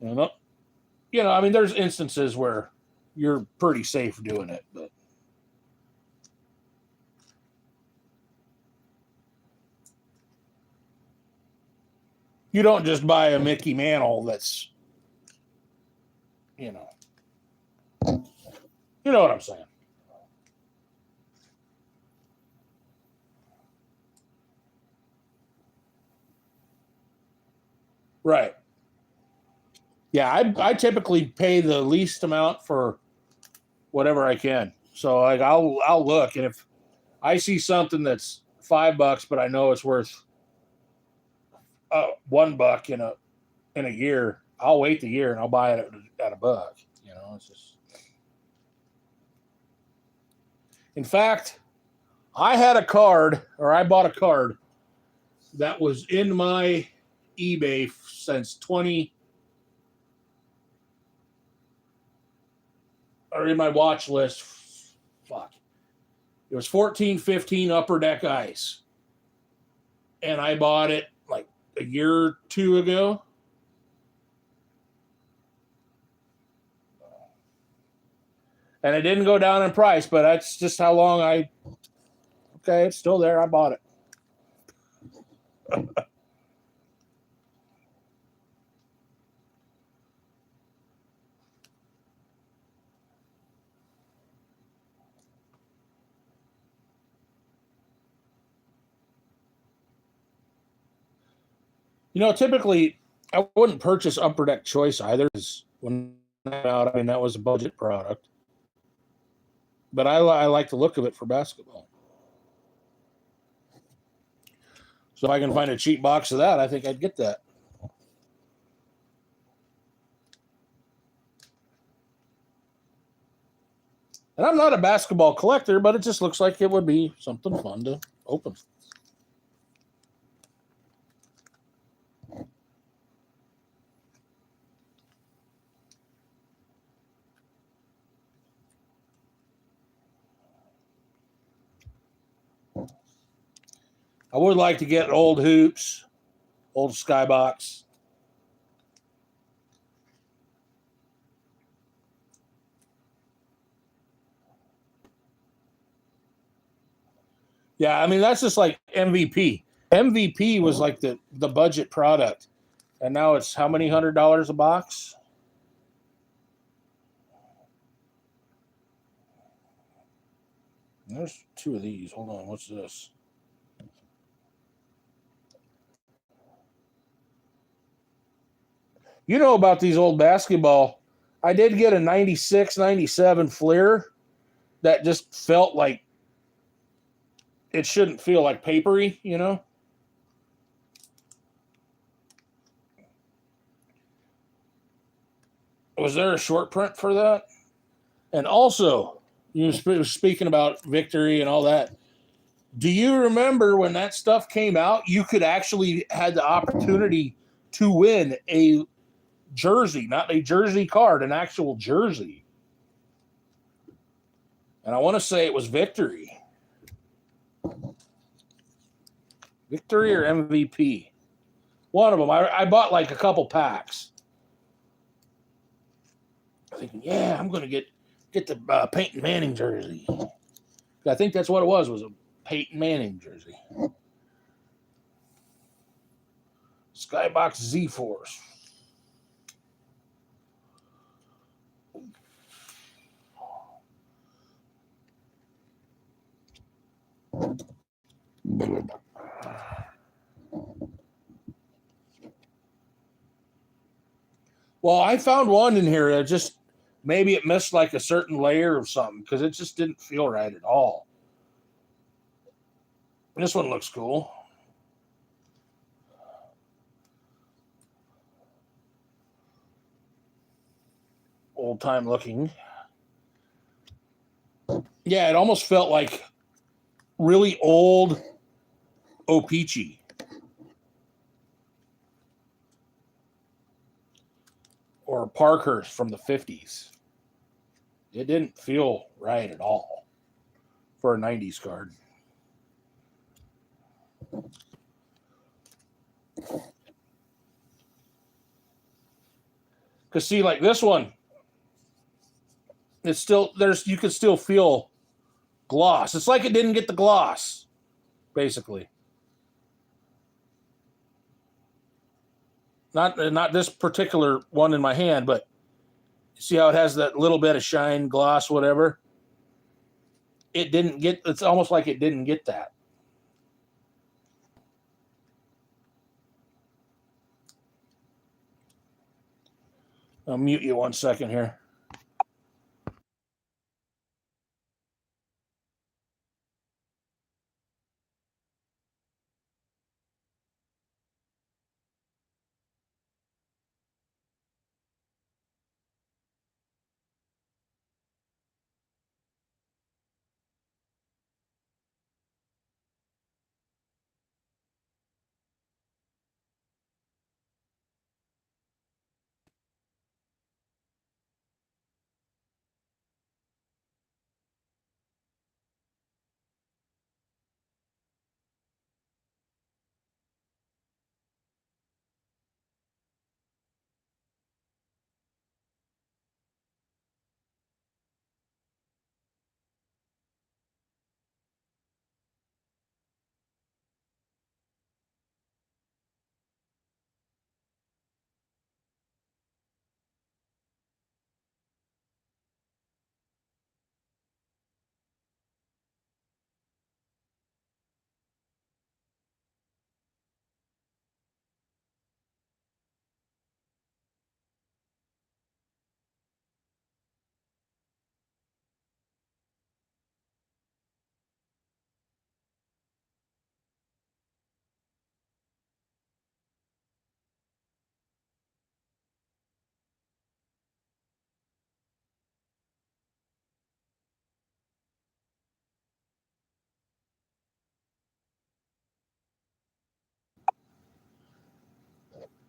S1: I mean, there's instances where you're pretty safe doing it, but you don't just buy a Mickey Mantle that's, you know what I'm saying. Right. Yeah, I typically pay the least amount for whatever I can. So like I'll look, and if I see something that's $5, but I know it's worth $1 in a year, I'll wait the year and I'll buy it at $1. It's just. In fact, I bought a card that was in my eBay since or in my watch list. Fuck. It was 14-15 Upper Deck Ice. And I bought it like a year or two ago. And it didn't go down in price, but that's just how long okay, it's still there. I bought it. Typically I wouldn't purchase Upper Deck Choice either. When out, I mean, that was a budget product. But I like the look of it for basketball. So if I can find a cheap box of that, I think I'd get that. And I'm not a basketball collector, but it just looks like it would be something fun to open. I would like to get old hoops, old Skybox. Yeah, I mean, that's just like MVP. MVP was like the budget product. And now it's how many $100 a box? There's two of these. Hold on. What's this? You know about these old basketball. I did get a 96, 97 Fleer that just felt like it shouldn't feel like papery, Was there a short print for that? And also, you were speaking about victory and all that. Do you remember when that stuff came out, you could actually had the opportunity to win a jersey, not a jersey card, an actual jersey. And I want to say it was Victory. Victory or MVP. One of them. I bought like a couple packs. Thinking, yeah, I'm going to get the Peyton Manning jersey. I think that's what it was a Peyton Manning jersey. Skybox Z-Force. Well, I found one in here that just maybe it missed like a certain layer of something because it just didn't feel right at all. This one looks cool. Old time looking. Yeah, it almost felt like really old O-Pee-Chee. or Parker's from the 50s. It didn't feel right at all for a 90s card. Because see, like this one, it's still you can still feel gloss. It's like it didn't get the gloss, basically. Not this particular one in my hand, but see how it has that little bit of shine, gloss, whatever. It didn't get. It's almost like it didn't get that. I'll mute you 1 second here.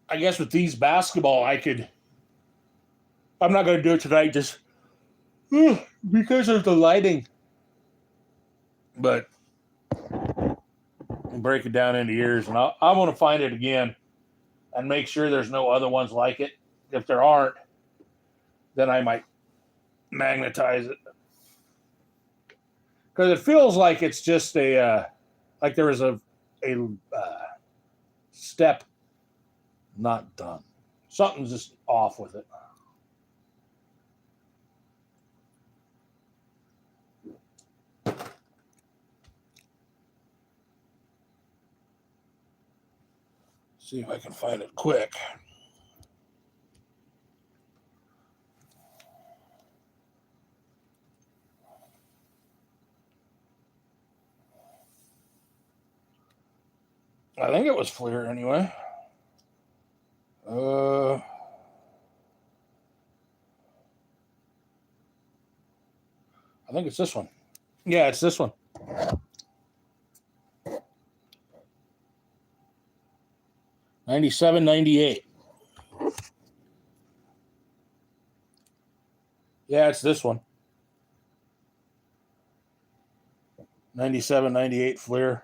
S1: I guess with these basketball, I'm not going to do it tonight just because of the lighting. But break it down into years, and I want to find it again and make sure there's no other ones like it. If there aren't, then I might magnetize it. Because it feels like it's just like there was a step not done. Something's just off with it. See if I can find it quick. I think it was Fleer anyway. I think it's this one. Yeah, it's this one. '97, '98. Yeah, it's this one. '97, '98 Fleer.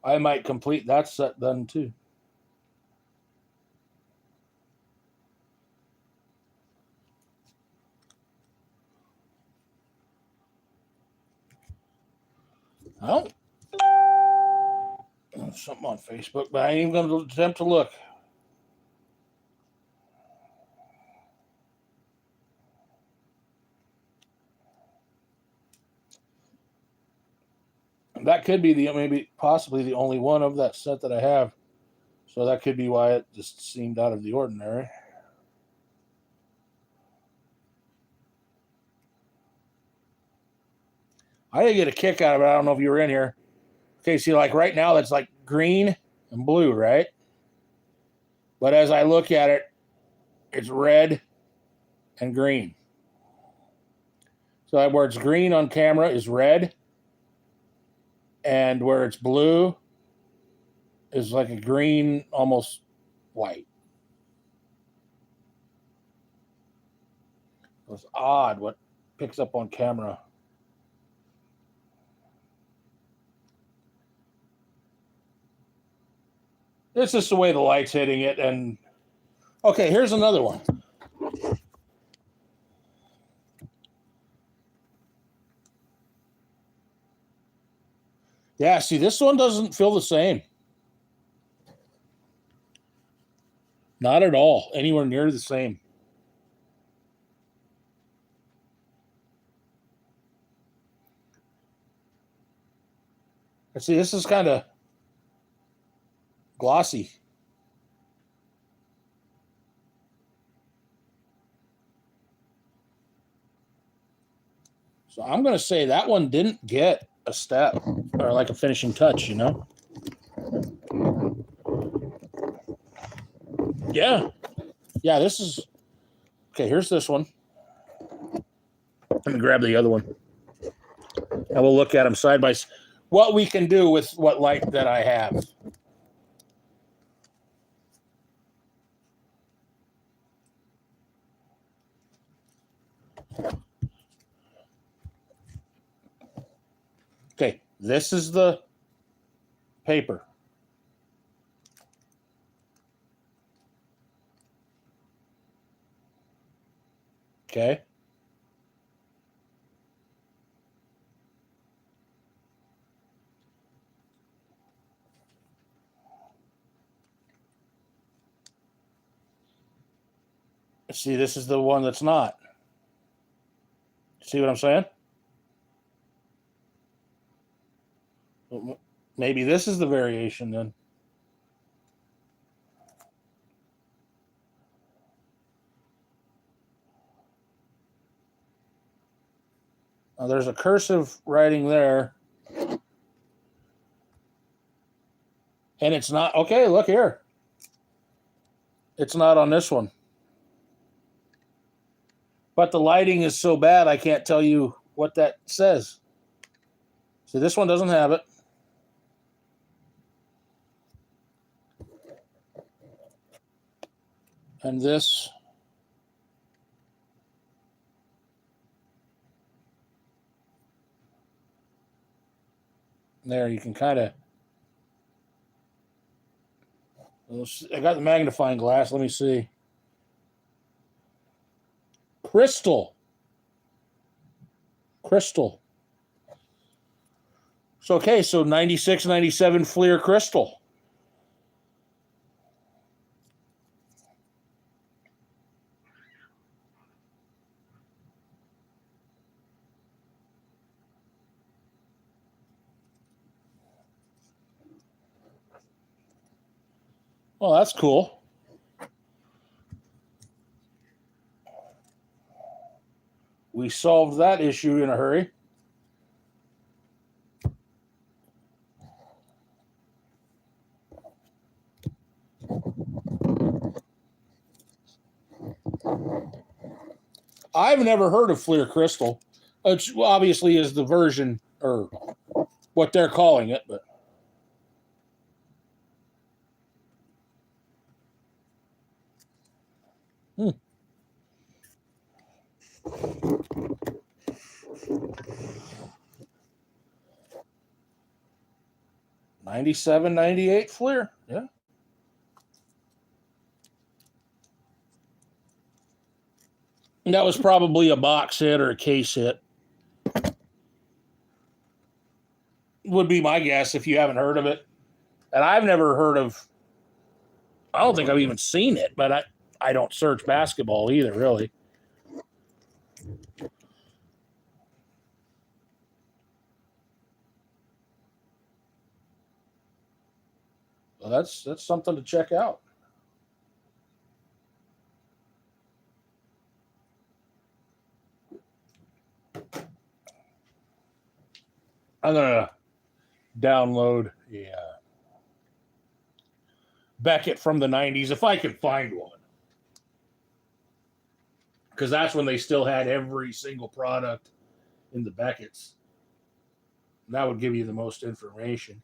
S1: I might complete that set then too. Oh, something on Facebook, but I ain't even going to attempt to look. That could be maybe possibly the only one of that set that I have. So that could be why it just seemed out of the ordinary. I didn't get a kick out of it. I don't know if you were in here. Okay, see, like right now, that's like green and blue, right? But as I look at it, it's red and green. So where it's green on camera is red, and where it's blue is like a green, almost white. It's odd what picks up on camera. It's just the way the light's hitting it. And okay, here's another one. Yeah, see, this one doesn't feel the same. Not at all. Anywhere near the same. And see, this is kind of glossy. So I'm going to say that one didn't get a step or like a finishing touch, you know? Yeah. Yeah, this is... Okay, here's this one. Let me grab the other one. And we'll look at them side by side. What we can do with what light that I have. Okay, this is the paper. Okay. See, this is the one that's not. See what I'm saying? Maybe this is the variation then. Now, there's a cursive writing there. And it's not. Okay, look here. It's not on this one. But the lighting is so bad, I can't tell you what that says. See, this one doesn't have it. And this... There, you can kind of... I got the magnifying glass. Let me see. Crystal. So, okay, so 96, 97 Fleer crystal. Well, that's cool. We solved that issue in a hurry. I've never heard of Fleer crystal, which obviously is the version or what they're calling it, but... Hmm. 97, 98 Fleer. Yeah. And that was probably a box hit or a case hit. Would be my guess if you haven't heard of it. And I've never heard of... I don't think I've even seen it, but I don't search basketball either, really. Well, that's something to check out. I'm gonna download a Beckett from the 90s if I can find one, because that's when they still had every single product in the Beckett's. That would give you the most information.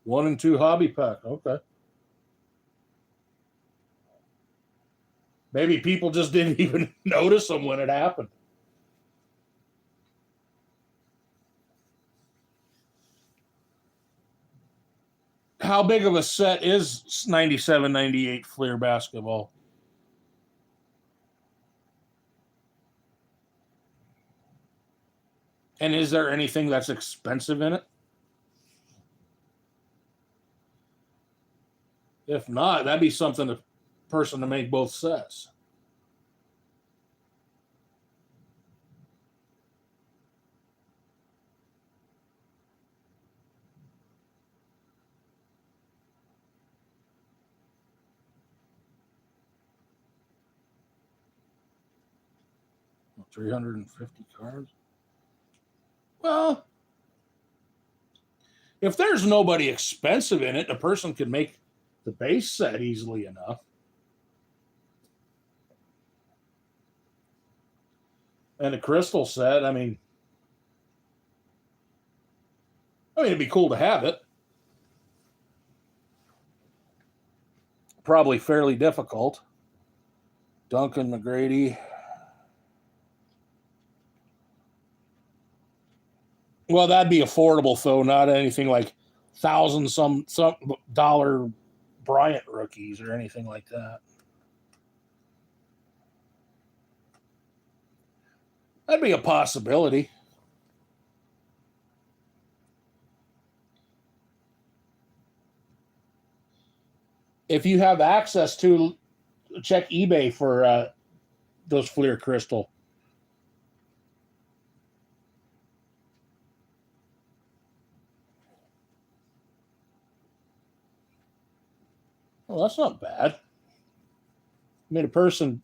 S1: One and two hobby pack. Okay. Maybe people just didn't even notice them when it happened. How big of a set is 97, 98 Fleer basketball? And is there anything that's expensive in it? If not, that'd be something to person to make both sets. $350 cards. Well, if there's nobody expensive in it, a person could make the base set easily enough. And a crystal set, I mean, it'd be cool to have it. Probably fairly difficult. Duncan McGrady. Well, that'd be affordable, though, not anything like some dollar Bryant rookies or anything like that. That'd be a possibility. If you have access to, check eBay for those Fleer crystal. Well, that's not bad. I mean, a person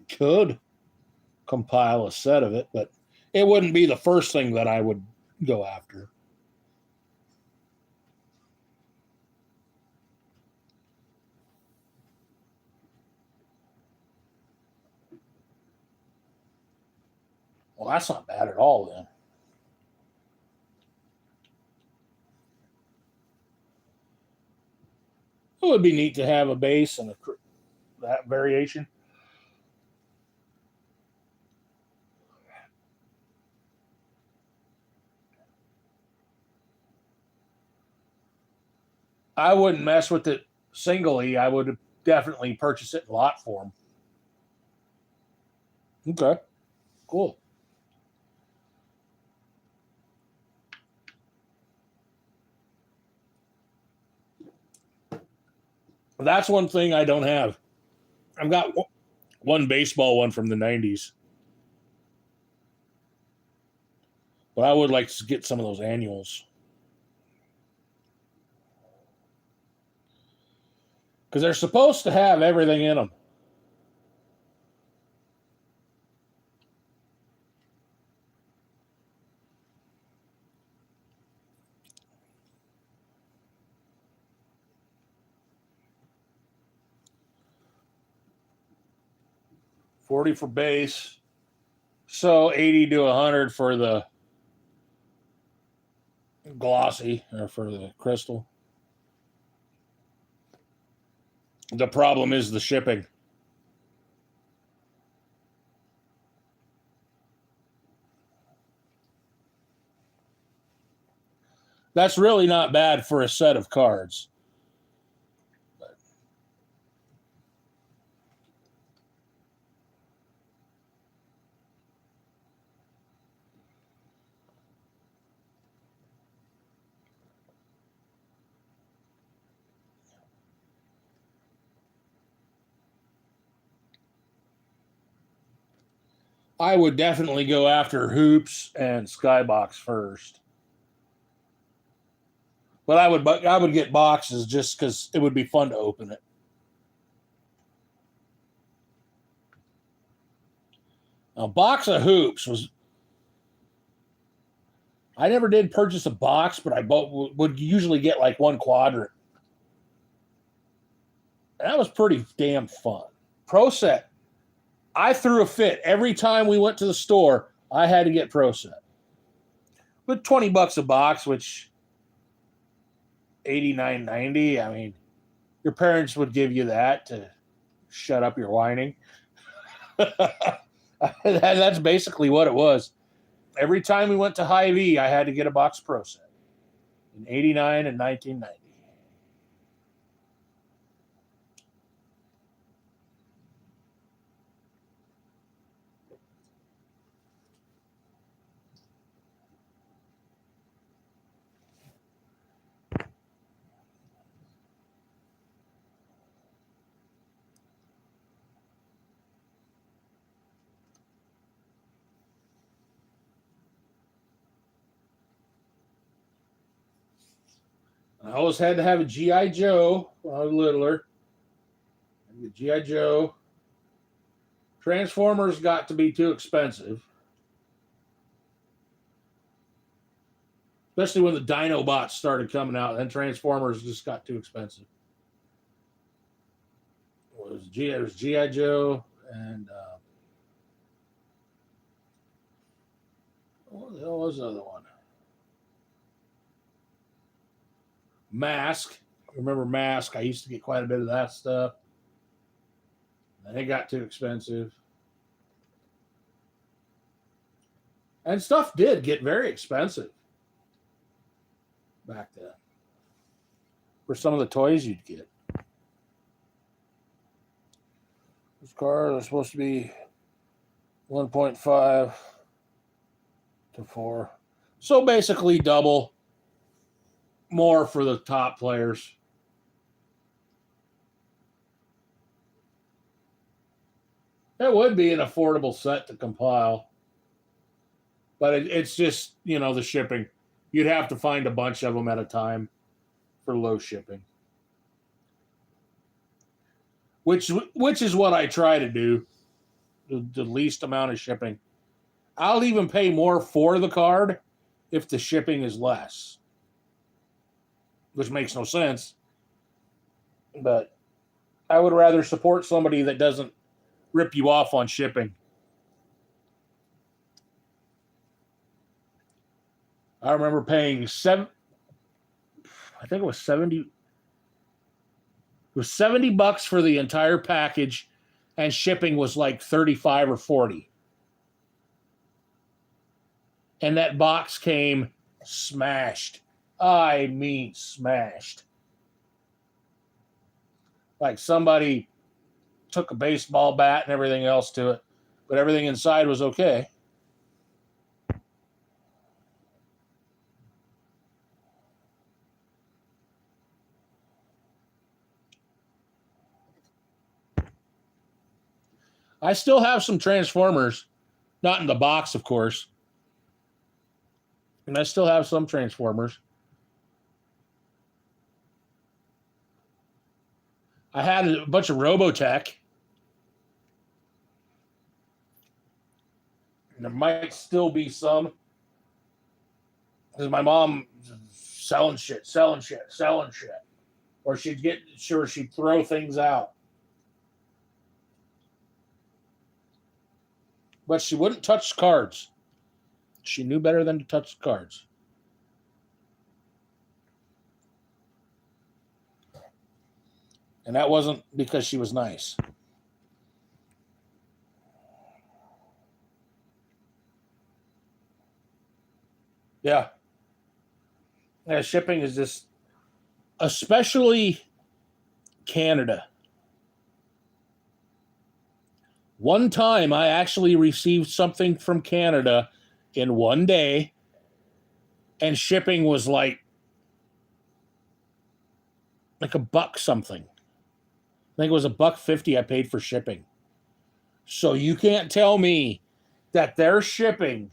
S1: could compile a set of it, but it wouldn't be the first thing that I would go after. Well, that's not bad at all, then. It would be neat to have a base and that variation. I wouldn't mess with it singly. I would definitely purchase it in lot form. Okay, cool. That's one thing I don't have. I've got one baseball one from the 90s. But I would like to get some of those annuals. Because they're supposed to have everything in them. $40 for base. So 80 to 100 for the glossy or for the crystal. The problem is the shipping. That's really not bad for a set of cards. I would definitely go after hoops and skybox first. But I would get boxes just because it would be fun to open it. A box of hoops was. I never did purchase a box, but I would usually get like one quadrant. That was pretty damn fun. Pro Set. I threw a fit every time we went to the store. I had to get Pro Set. With $20 a box, which $89.90. I mean, your parents would give you that to shut up your whining. That's basically what it was. Every time we went to Hy-Vee, I had to get a box Pro Set in '89 and 1990. I always had to have a G.I. Joe when I was littler. The G.I. Joe. Transformers got to be too expensive. Especially when the Dinobots started coming out. Then Transformers just got too expensive. It was G.I. Joe and what the hell was the other one? Mask. Remember Mask? I used to get quite a bit of that stuff. And it got too expensive. And stuff did get very expensive back then for some of the toys you'd get. This car is supposed to be 1.5 to 4. So basically double. More for the top players. That would be an affordable set to compile. But it's just, the shipping. You'd have to find a bunch of them at a time for low shipping. Which is what I try to do. The least amount of shipping. I'll even pay more for the card if the shipping is less. Which makes no sense. But I would rather support somebody that doesn't rip you off on shipping. I remember paying I think it was 70. It was $70 for the entire package, and shipping was like 35 or 40. And that box came smashed. I mean, smashed. Like somebody took a baseball bat and everything else to it, but everything inside was okay. I still have some Transformers, not in the box, of course. And I still have some Transformers. I had a bunch of Robotech. And there might still be some. Because my mom selling shit. Or she'd throw things out. But she wouldn't touch cards. She knew better than to touch cards. And that wasn't because she was nice. Yeah. Yeah, shipping is just, especially Canada. One time I actually received something from Canada in one day, and shipping was like $1 something. I think it was $1.50 I paid for shipping. So you can't tell me that their shipping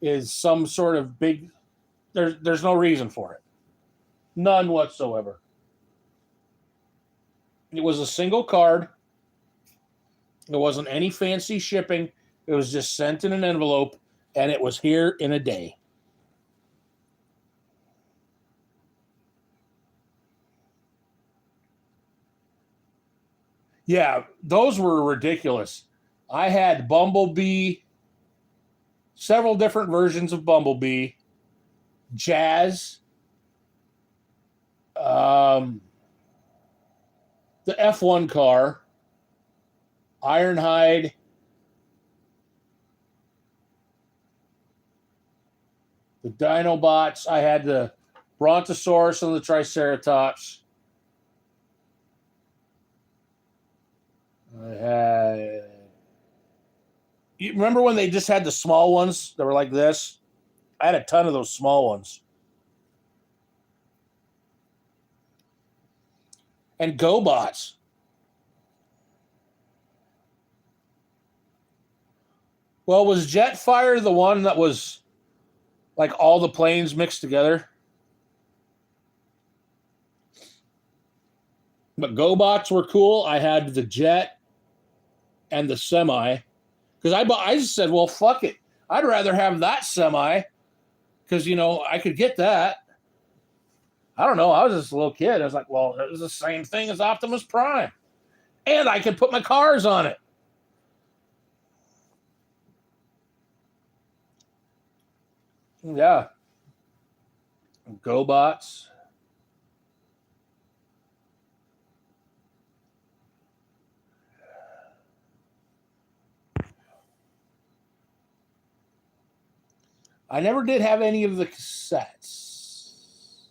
S1: is some sort of big. There's no reason for it. None whatsoever. It was a single card. There wasn't any fancy shipping. It was just sent in an envelope, and it was here in a day. Yeah, those were ridiculous. I had Bumblebee, several different versions of Bumblebee, Jazz, the F1 car, Ironhide, the Dinobots. I had the Brontosaurus and the Triceratops. I had. You remember when they just had the small ones that were like this? I had a ton of those small ones. And GoBots. Well, was Jetfire the one that was like all the planes mixed together? But GoBots were cool. I had the Jet and the Semi. Because I just said, well, fuck it. I'd rather have that Semi because, you know, I could get that. I don't know. I was just a little kid. I was like, well, it was the same thing as Optimus Prime. And I could put my cars on it. Yeah. GoBots. I never did have any of the cassettes.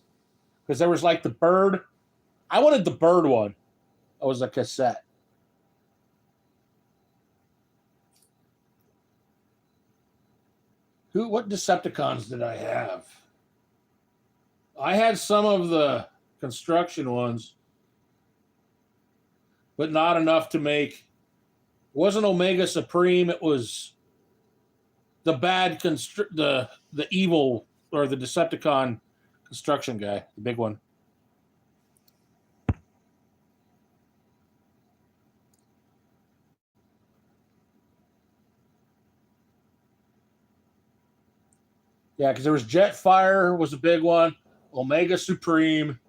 S1: Because there was like the bird. I wanted the bird one. That was a cassette. What Decepticons did I have? I had some of the construction ones, but not enough to make. It wasn't Omega Supreme. It was the bad the evil or the Decepticon construction guy, the big one. Yeah, because there was Jetfire was a big one, Omega Supreme,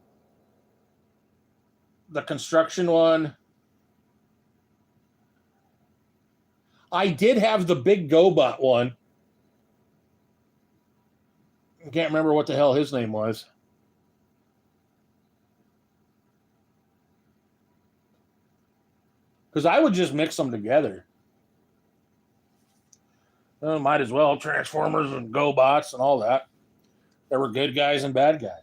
S1: the construction one. I did have the big GoBot one. I can't remember what the hell his name was. Because I would just mix them together. Well, might as well. Transformers and GoBots and all that. There were good guys and bad guys.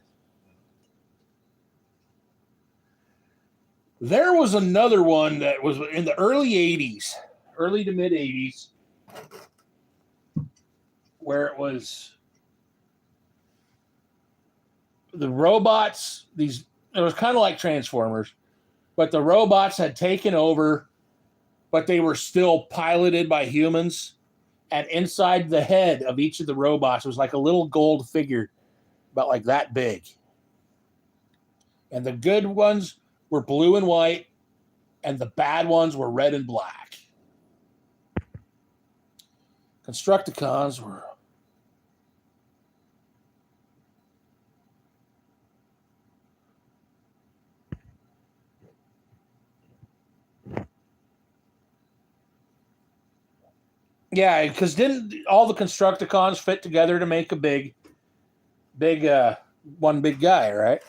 S1: There was another one that was in the early 80s, early to mid 80s, where it was the robots, it was kind of like Transformers, but the robots had taken over, but they were still piloted by humans. And inside the head of each of the robots was like a little gold figure about like that big. And the good ones were blue and white, and the bad ones were red and black. Constructicons were... Yeah, because didn't all the Constructicons fit together to make a big one big guy, right?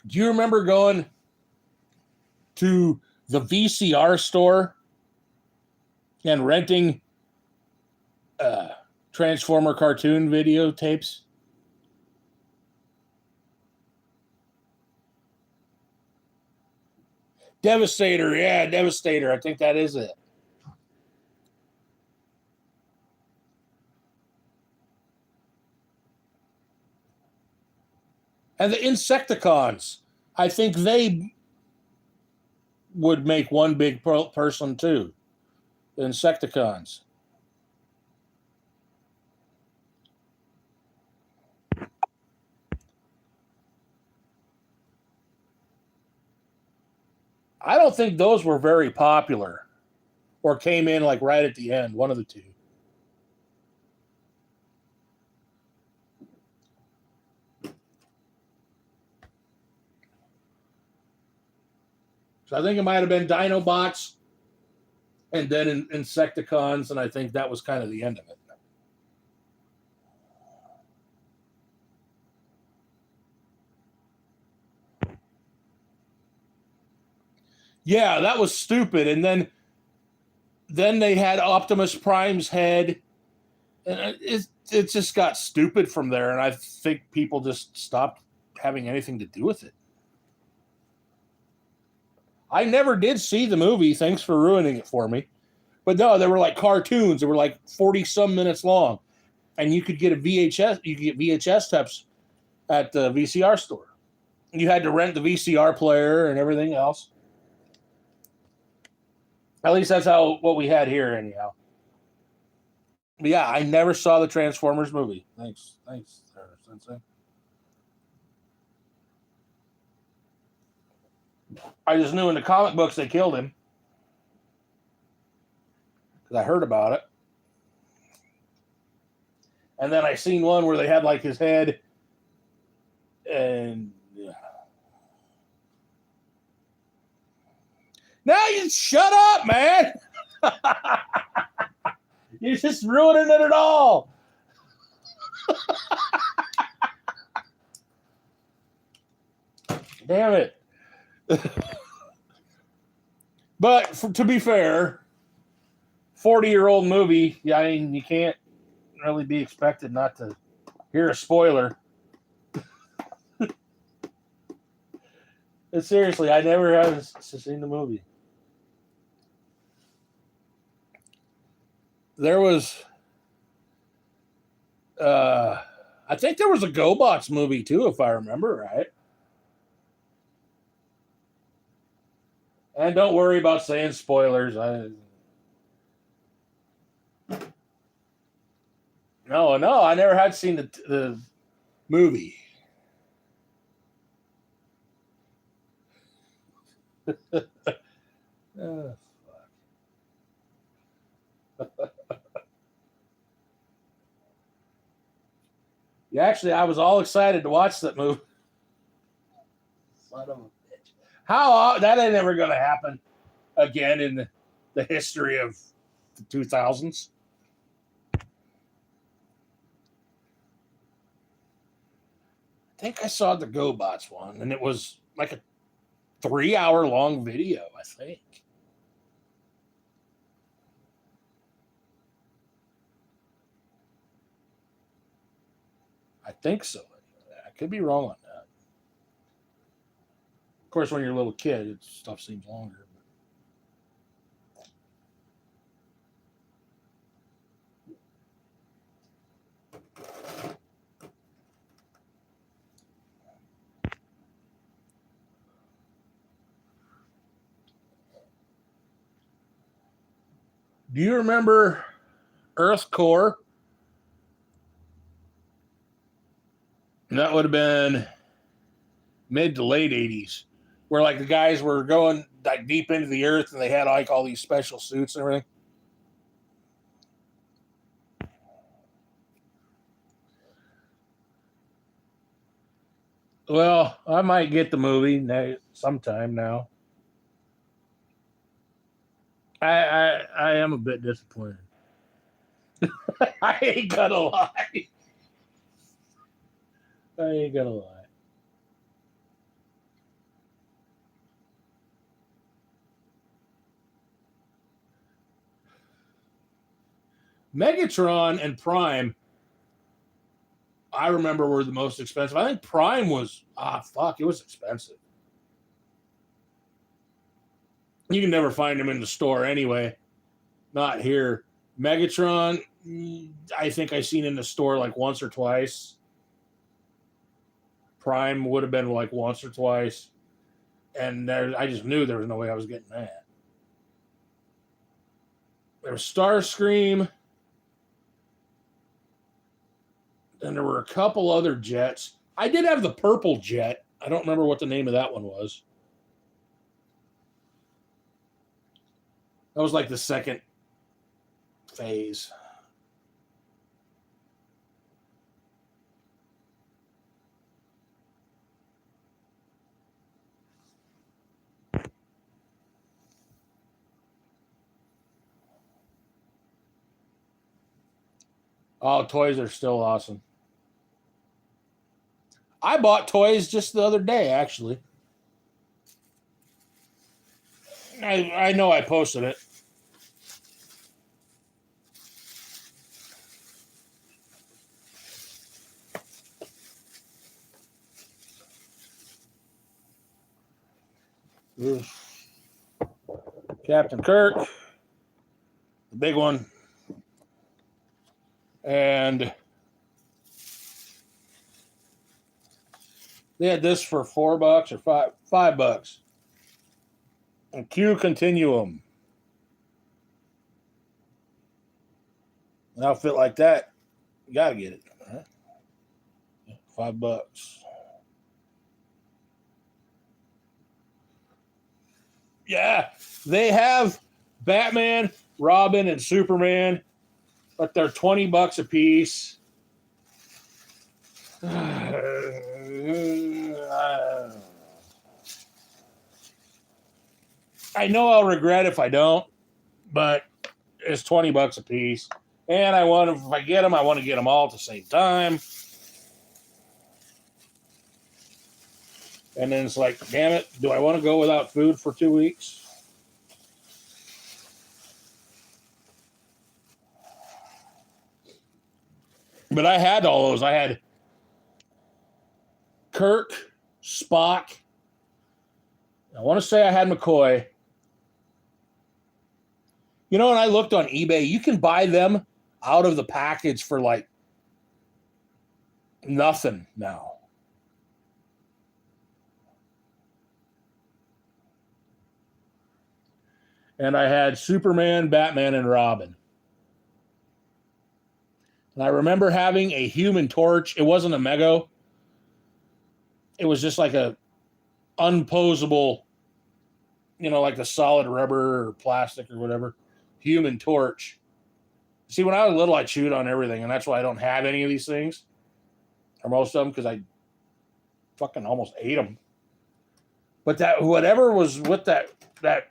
S1: Do you remember going to the VCR store and renting Transformer cartoon videotapes? Devastator, yeah, Devastator. I think that is it. And the Insecticons, I think they would make one big person too. The Insecticons. I don't think those were very popular or came in like right at the end, one of the two. So I think it might have been Dinobots and then Insecticons, and I think that was kind of the end of it. Yeah, that was stupid. And then they had Optimus Prime's head, and it just got stupid from there. And I think people just stopped having anything to do with it. I never did see the movie. Thanks for ruining it for me. But no, they were like cartoons. They were like 40-some minutes long. And you could get a VHS. You could get VHS tapes at the VCR store. You had to rent the VCR player and everything else. At least that's what we had here, anyhow. But yeah, I never saw the Transformers movie. Thanks, Sensei. I just knew in the comic books they killed him because I heard about it. And then I seen one where they had like his head, and yeah. Now you shut up, man. You're just ruining it all. Damn it. But to be fair, 40-year-old movie, yeah, I mean, you can't really be expected not to hear a spoiler. Seriously, I never have seen the movie. There was, I think there was a GoBots movie too, if I remember right. And don't worry about saying spoilers. No, I never had seen the movie. Oh, fuck. Yeah, actually, I was all excited to watch that movie. Son of a bitch. How that ain't ever going to happen again in the history of the 2000s. I think I saw the GoBots one, and it was like a 3-hour-long video, I think. I think so. I could be wrong on that. Of course, when you're a little kid, stuff seems longer. Do you remember Earth Core? That would have been mid to late 80s, where like the guys were going like deep into the earth and they had like all these special suits and everything. Well, I might get the movie sometime now. I am a bit disappointed. I ain't gonna lie. I ain't gonna lie. Megatron and Prime, I remember, were the most expensive. I think Prime was, it was expensive. You can never find them in the store anyway. Not here. Megatron, I think I seen in the store like once or twice. Prime would have been like once or twice. And I just knew there was no way I was getting that. There was Starscream, and there were a couple other jets. I did have the purple jet. I don't remember what the name of that one was. That was like the second phase. Oh, toys are still awesome. I bought toys just the other day, actually. I know I posted it. Here's Captain Kirk, the big one. And they had this for $4 or $5. And Q Continuum. An outfit like that, you gotta get it. Right? $5. Yeah, they have Batman, Robin, and Superman, but they're $20 a piece. I know I'll regret if I don't, but it's $20 a piece. And if I get them, I want to get them all at the same time. And then it's like, damn it, do I want to go without food for 2 weeks? But I had all those. I had Kirk, Spock. I want to say I had McCoy. You know, when I looked on eBay, you can buy them out of the package for like nothing now. And I had Superman, Batman, and Robin. And I remember having a Human Torch. It wasn't a Mego. It was just like a unposable, like the solid rubber or plastic or whatever, Human Torch. See, when I was little, I chewed on everything, and that's why I don't have any of these things, or most of them, because I fucking almost ate them. But that whatever was what that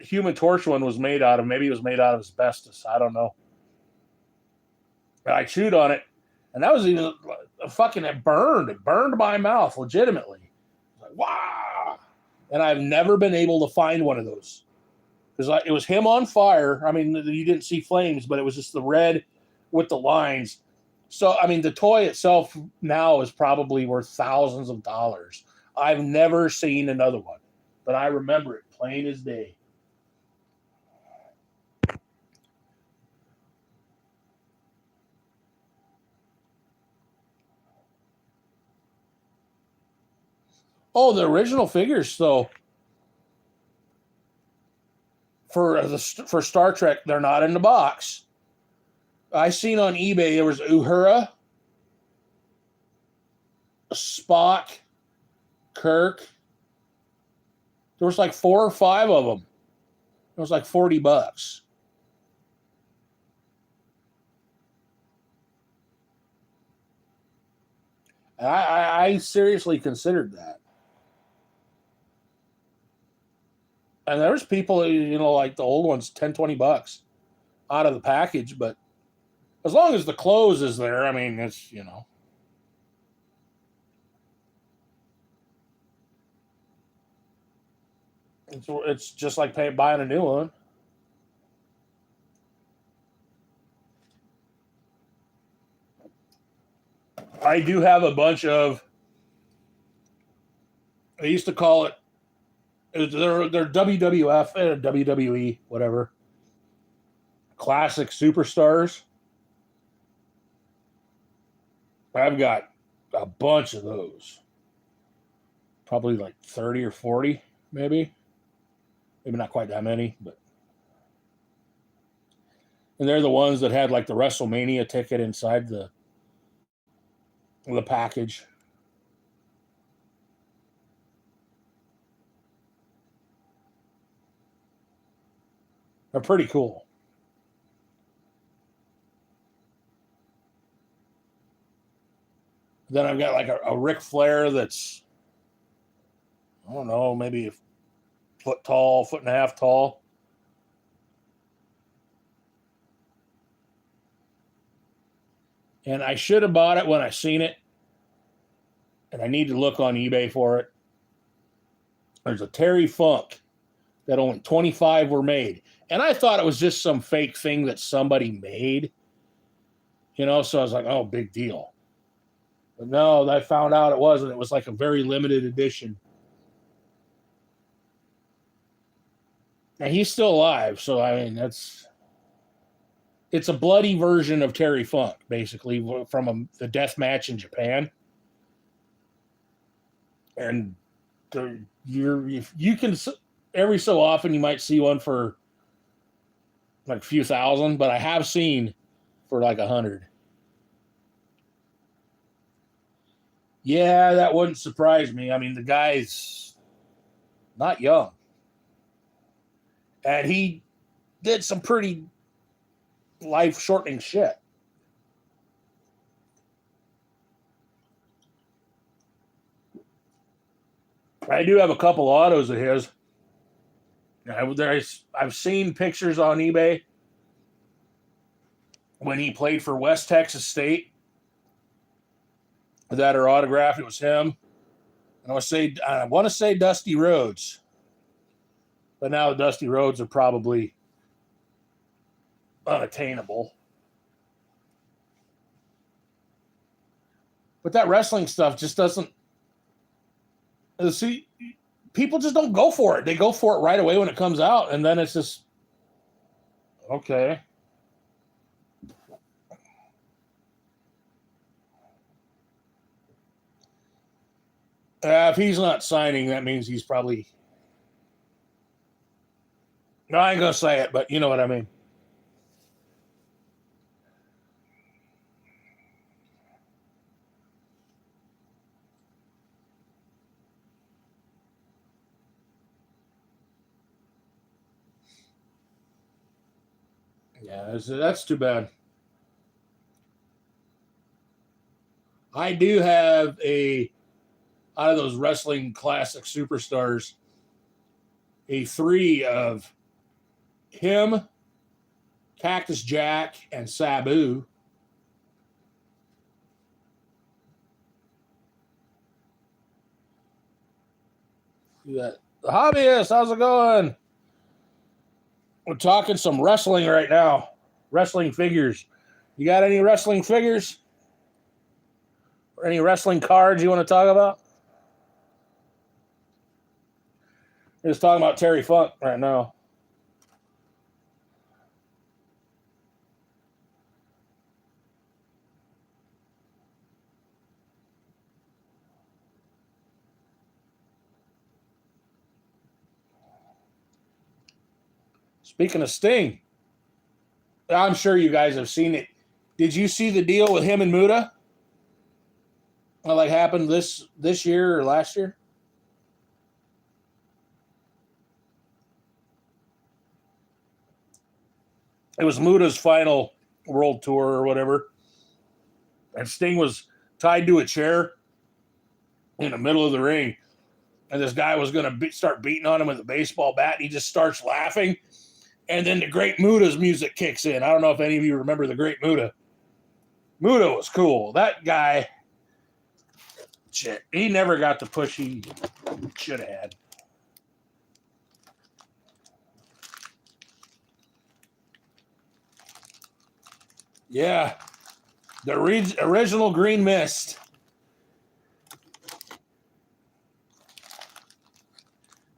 S1: Human Torch one was made out of, maybe it was made out of asbestos. I don't know. But I chewed on it, and that was even fucking it burned. It burned my mouth legitimately. Like, wow. And I've never been able to find one of those. Because it was him on fire. I mean, you didn't see flames, but it was just the red with the lines. So, I mean, the toy itself now is probably worth thousands of dollars. I've never seen another one, but I remember it plain as day. Oh, the original figures, though, for Star Trek, they're not in the box. I seen on eBay there was Uhura, Spock, Kirk. There was like 4 or 5 of them. It was like $40. And I seriously considered that. And there's people, like the old ones, $10-$20 out of the package. But as long as the clothes is there, I mean, it's, it's just like buying a new one. I do have a bunch of, they used to call it, they're WWF, WWE, whatever, classic superstars. I've got a bunch of those. Probably like 30 or 40. maybe not quite that many, but and they're the ones that had like the WrestleMania ticket inside the package. They're pretty cool. Then I've got like a Ric Flair that's, I don't know, maybe a foot tall, foot and a half tall. And I should have bought it when I seen it. And I need to look on eBay for it. There's a Terry Funk that only 25 were made. And I thought it was just some fake thing that somebody made. You know, so I was like, oh, big deal. But no, I found out it wasn't. It was like a very limited edition. And he's still alive. So, I mean, it's a bloody version of Terry Funk, basically, from the death match in Japan. And you can, every so often you might see one for like a few thousand, but I have seen for like 100. Yeah, that wouldn't surprise me. I mean, the guy's not young. And he did some pretty life-shortening shit. I do have a couple autos of his. I've seen pictures on eBay when he played for West Texas State that are autographed. It was him. And I want to say Dusty Rhodes, but now Dusty Rhodes are probably unattainable. But that wrestling stuff just doesn't. See, people just don't go for it. They go for it right away when it comes out, and then it's just okay. If he's not signing, that means he's probably. No, I ain't gonna say it, but you know what I mean. Yeah, that's too bad. I do have out of those wrestling classic superstars, a 3 of him, Cactus Jack, and Sabu. The hobbyist, how's it going? We're talking some wrestling right now. Wrestling figures. You got any wrestling figures? Or any wrestling cards you want to talk about? We're just talking about Terry Funk right now. Speaking of Sting, I'm sure you guys have seen it. Did you see the deal with him and Muta? Like happened this year or last year? It was Muta's final world tour or whatever. And Sting was tied to a chair in the middle of the ring. And this guy was going to start beating on him with a baseball bat. And he just starts laughing. And then the Great Muta's music kicks in. I don't know if any of you remember the Great Muta. Muta was cool. That guy, shit, he never got the push he should have had. Yeah, the original Green Mist.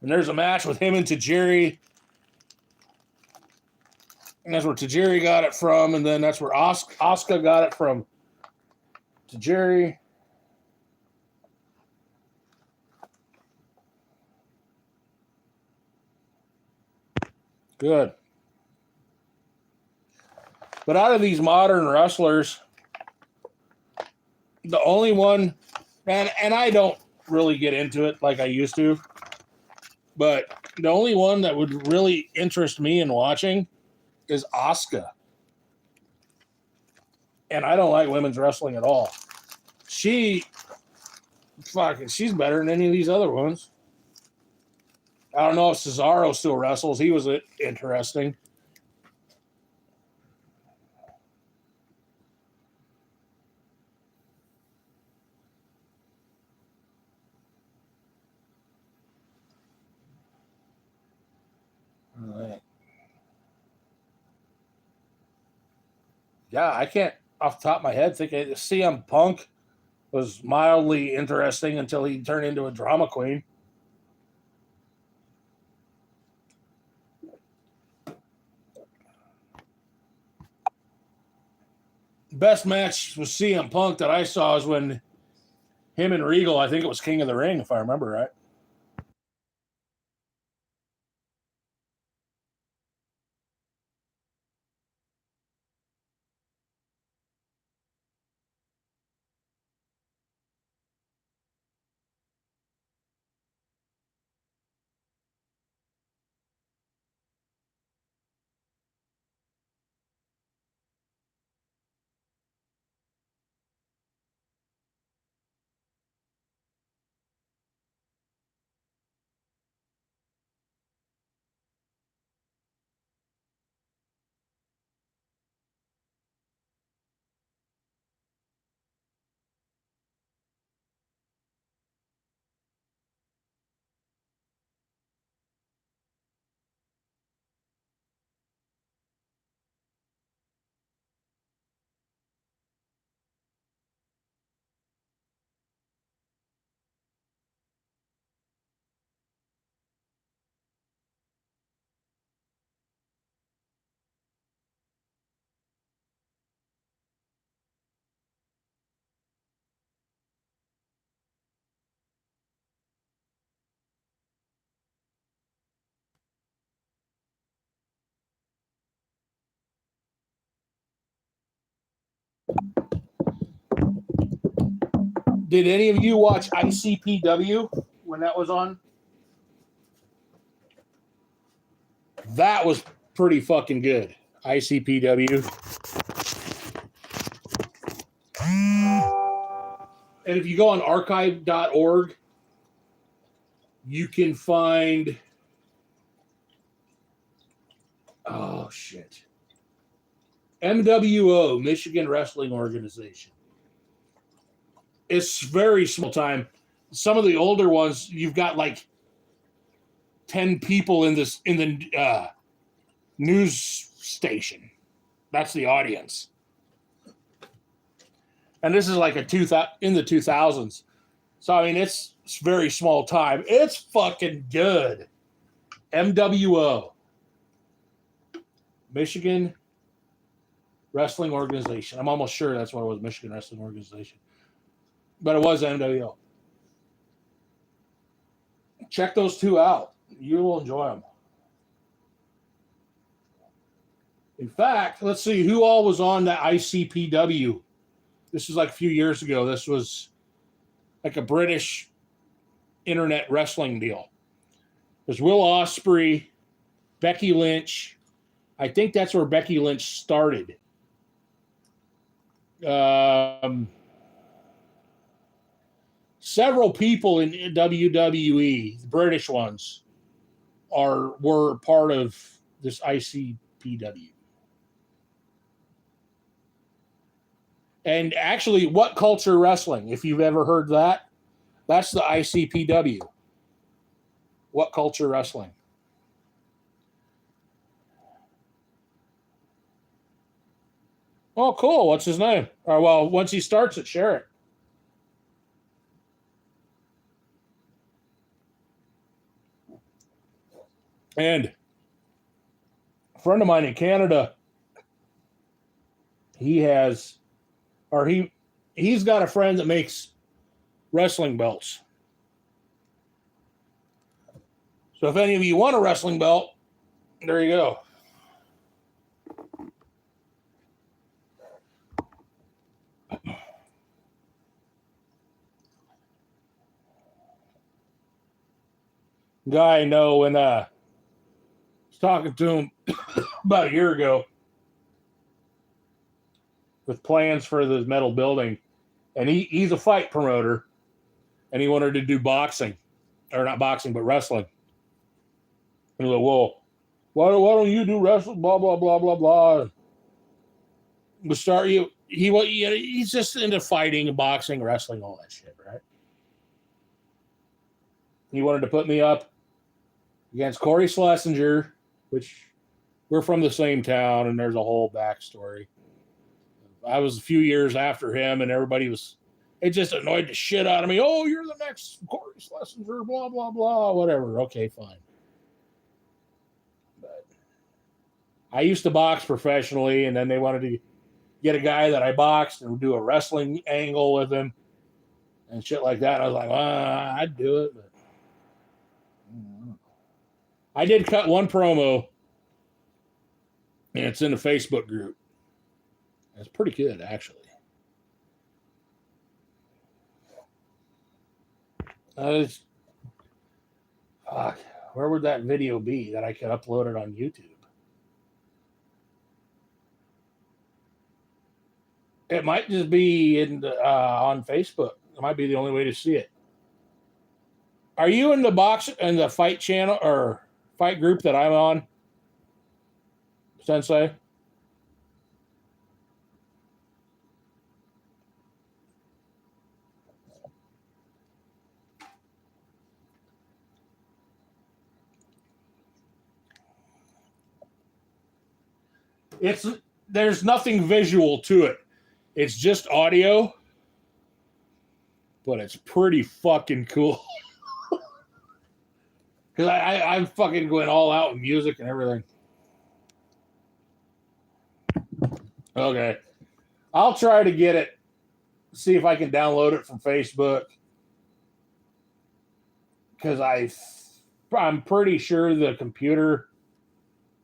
S1: And there's a match with him and Tajiri. And that's where Tajiri got it from. And then that's where Asuka got it from Tajiri. Good. But out of these modern wrestlers, the only one, and I don't really get into it like I used to, but the only one that would really interest me in watching is Asuka. And I don't like women's wrestling at all. She's better than any of these other ones. I don't know if Cesaro still wrestles. He was interesting. All right. Yeah, I can't, off the top of my head, think CM Punk was mildly interesting until he turned into a drama queen. Best match with CM Punk that I saw is when him and Regal, I think it was King of the Ring, if I remember right. Did any of you watch ICPW when that was on? That was pretty fucking good. ICPW. And if you go on archive.org, you can find, oh shit, MWO, Michigan Wrestling Organization. It's very small time. Some of the older ones, you've got like 10 people in the news station. That's the audience. And this is like in the 2000s. So I mean, it's very small time. It's fucking good. MWO, Michigan Wrestling Organization. I'm almost sure that's what it was, Michigan Wrestling Organization. But it was MWO. Check those two out. You will enjoy them. In fact, let's see who all was on the ICPW. This was like a few years ago. This was like a British internet wrestling deal. There's Will Ospreay, Becky Lynch. I think that's where Becky Lynch started. Several people in WWE, the British ones, were part of this ICPW. And actually, What Culture Wrestling, if you've ever heard that, that's the ICPW. What Culture Wrestling. Oh, cool. What's his name? Well, once he starts it, share it. And a friend of mine in Canada, he's got a friend that makes wrestling belts. So if any of you want a wrestling belt, There you go. Guy I know when I was talking to him about a year ago with plans for the metal building, and he's a fight promoter, and he wanted to do boxing, or not boxing, but wrestling. And he's like, well, why don't you do wrestling? Blah blah blah blah blah. But start you. He's just into fighting, boxing, wrestling, all that shit, right? He wanted to put me up against Corey Schlesinger, which we're from the same town, and there's a whole backstory. I was a few years after him, and everybody was, it just annoyed the shit out of me. Oh, you're the next Corey Schlesinger, blah, blah, blah, whatever. Okay, fine. But I used to box professionally, and then they wanted to get a guy that I boxed and do a wrestling angle with him and shit like that. I was like, I'd do it, but I did cut one promo, and it's in the Facebook group. It's pretty good, actually. Fuck, where would that video be that I could upload it on YouTube? It might just be on Facebook. It might be the only way to see it. Are you in the fight channel or fight group that I'm on, Sensei? There's nothing visual to it. It's just audio, but it's pretty fucking cool. Because I'm fucking going all out with music and everything. Okay. I'll try to get it, see if I can download it from Facebook. Because I'm pretty sure the computer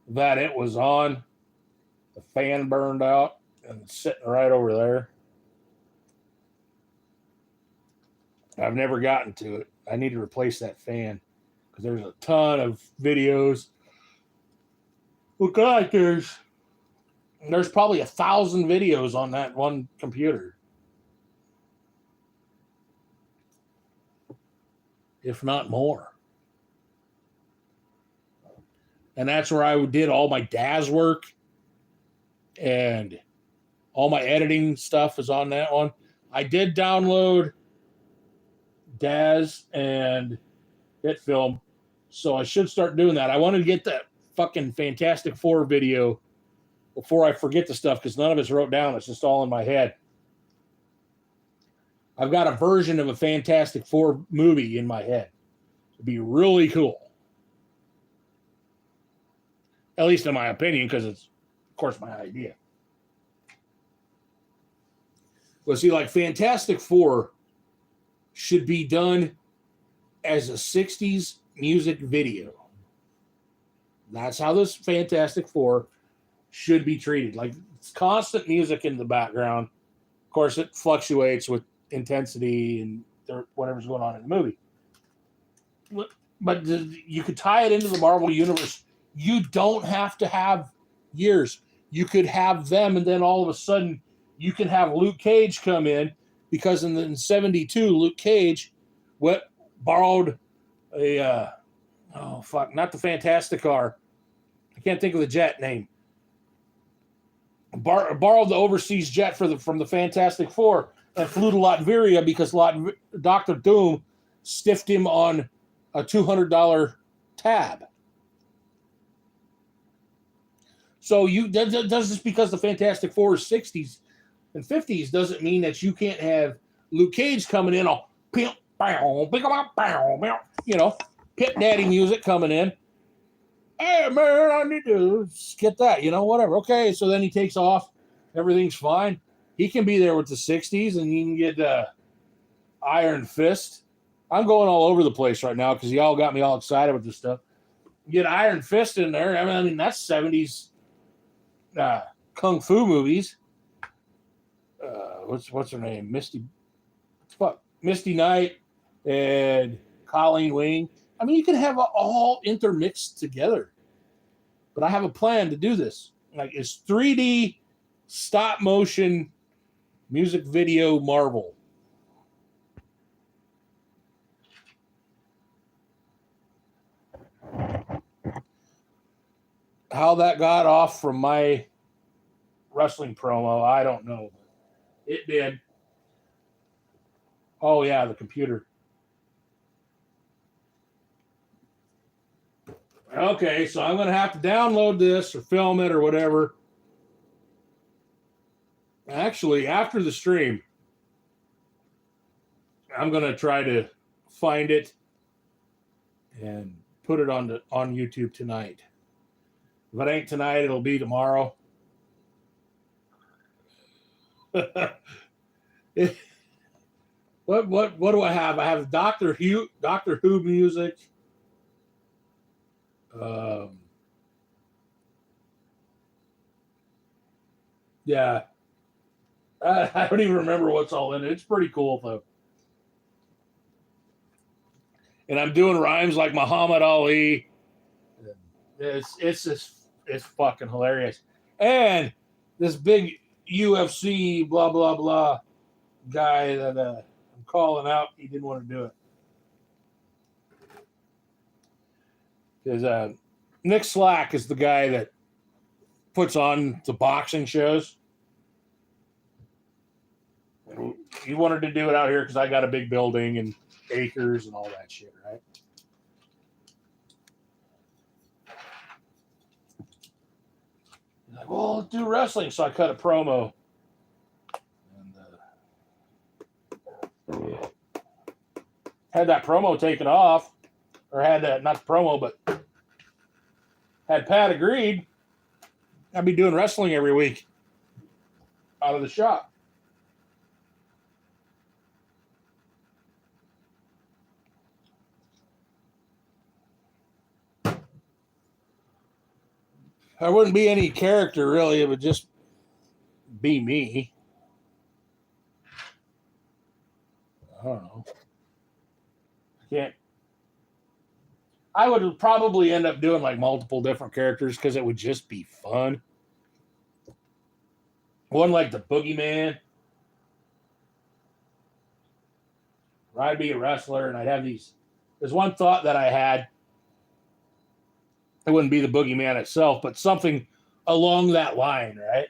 S1: that it was on, the fan burned out and it's sitting right over there. I've never gotten to it. I need to replace that fan because there's a ton of videos. Well, God, there's probably 1,000 videos on that one computer, if not more. And that's where I did all my DAZ work, and all my editing stuff is on that one. I did download DAZ and HitFilm, so I should start doing that. I wanted to get that fucking Fantastic Four video before I forget the stuff, because none of it's wrote down. It's just all in my head. I've got a version of a Fantastic Four movie in my head. It'd be really cool. At least in my opinion, because it's, of course, my idea. Well, see, like Fantastic Four should be done as a 60s music video. That's how this Fantastic Four should be treated. Like, it's constant music in the background. Of course, it fluctuates with intensity and whatever's going on in the movie. But you could tie it into the Marvel Universe. You don't have to have years. You could have them, and then all of a sudden, you can have Luke Cage come in, because in 72, Luke Cage borrowed a not the Fantastic Car. I can't think of the jet name. Borrowed the overseas jet from the Fantastic Four and flew to Latveria because Dr. Doom stiffed him on a $200 tab. So just because the Fantastic Four is 60s and 50s doesn't mean that you can't have Luke Cage coming in all pimp, Pit Daddy music coming in. Hey, man, I need to get that, whatever. Okay, so then he takes off. Everything's fine. He can be there with the 60s, and you can get Iron Fist. I'm going all over the place right now because y'all got me all excited with this stuff. Get Iron Fist in there. I mean that's 70s kung fu movies. What's her name? Misty Knight and Colleen Wing. I mean, you can have it all intermixed together. But I have a plan to do this. Like it's 3D stop motion music video marvel. How that got off from my wrestling promo, I don't know. It did. Oh yeah, the computer. Okay, so I'm going to have to download this or film it or whatever. Actually, after the stream, I'm going to try to find it and put it on YouTube tonight. If it ain't tonight, it'll be tomorrow. What do I have? I have Doctor Who music. Yeah. I don't even remember what's all in it. It's pretty cool though. And I'm doing rhymes like Muhammad Ali. It's fucking hilarious. And this big UFC blah blah blah guy that I'm calling out, he didn't want to do it. Because Nick Slack is the guy that puts on the boxing shows. He wanted to do it out here because I got a big building and acres and all that shit, right? He's like, well, let's do wrestling. So I cut a promo. And had that promo taken off. Or had that, not the promo, but had Pat agreed, I'd be doing wrestling every week out of the shop. There wouldn't be any character, really. It would just be me. I don't know. I would probably end up doing like multiple different characters because it would just be fun. One like the Boogeyman. Where I'd be a wrestler and I'd have these. There's one thought that I had. It wouldn't be the Boogeyman itself, but something along that line, right?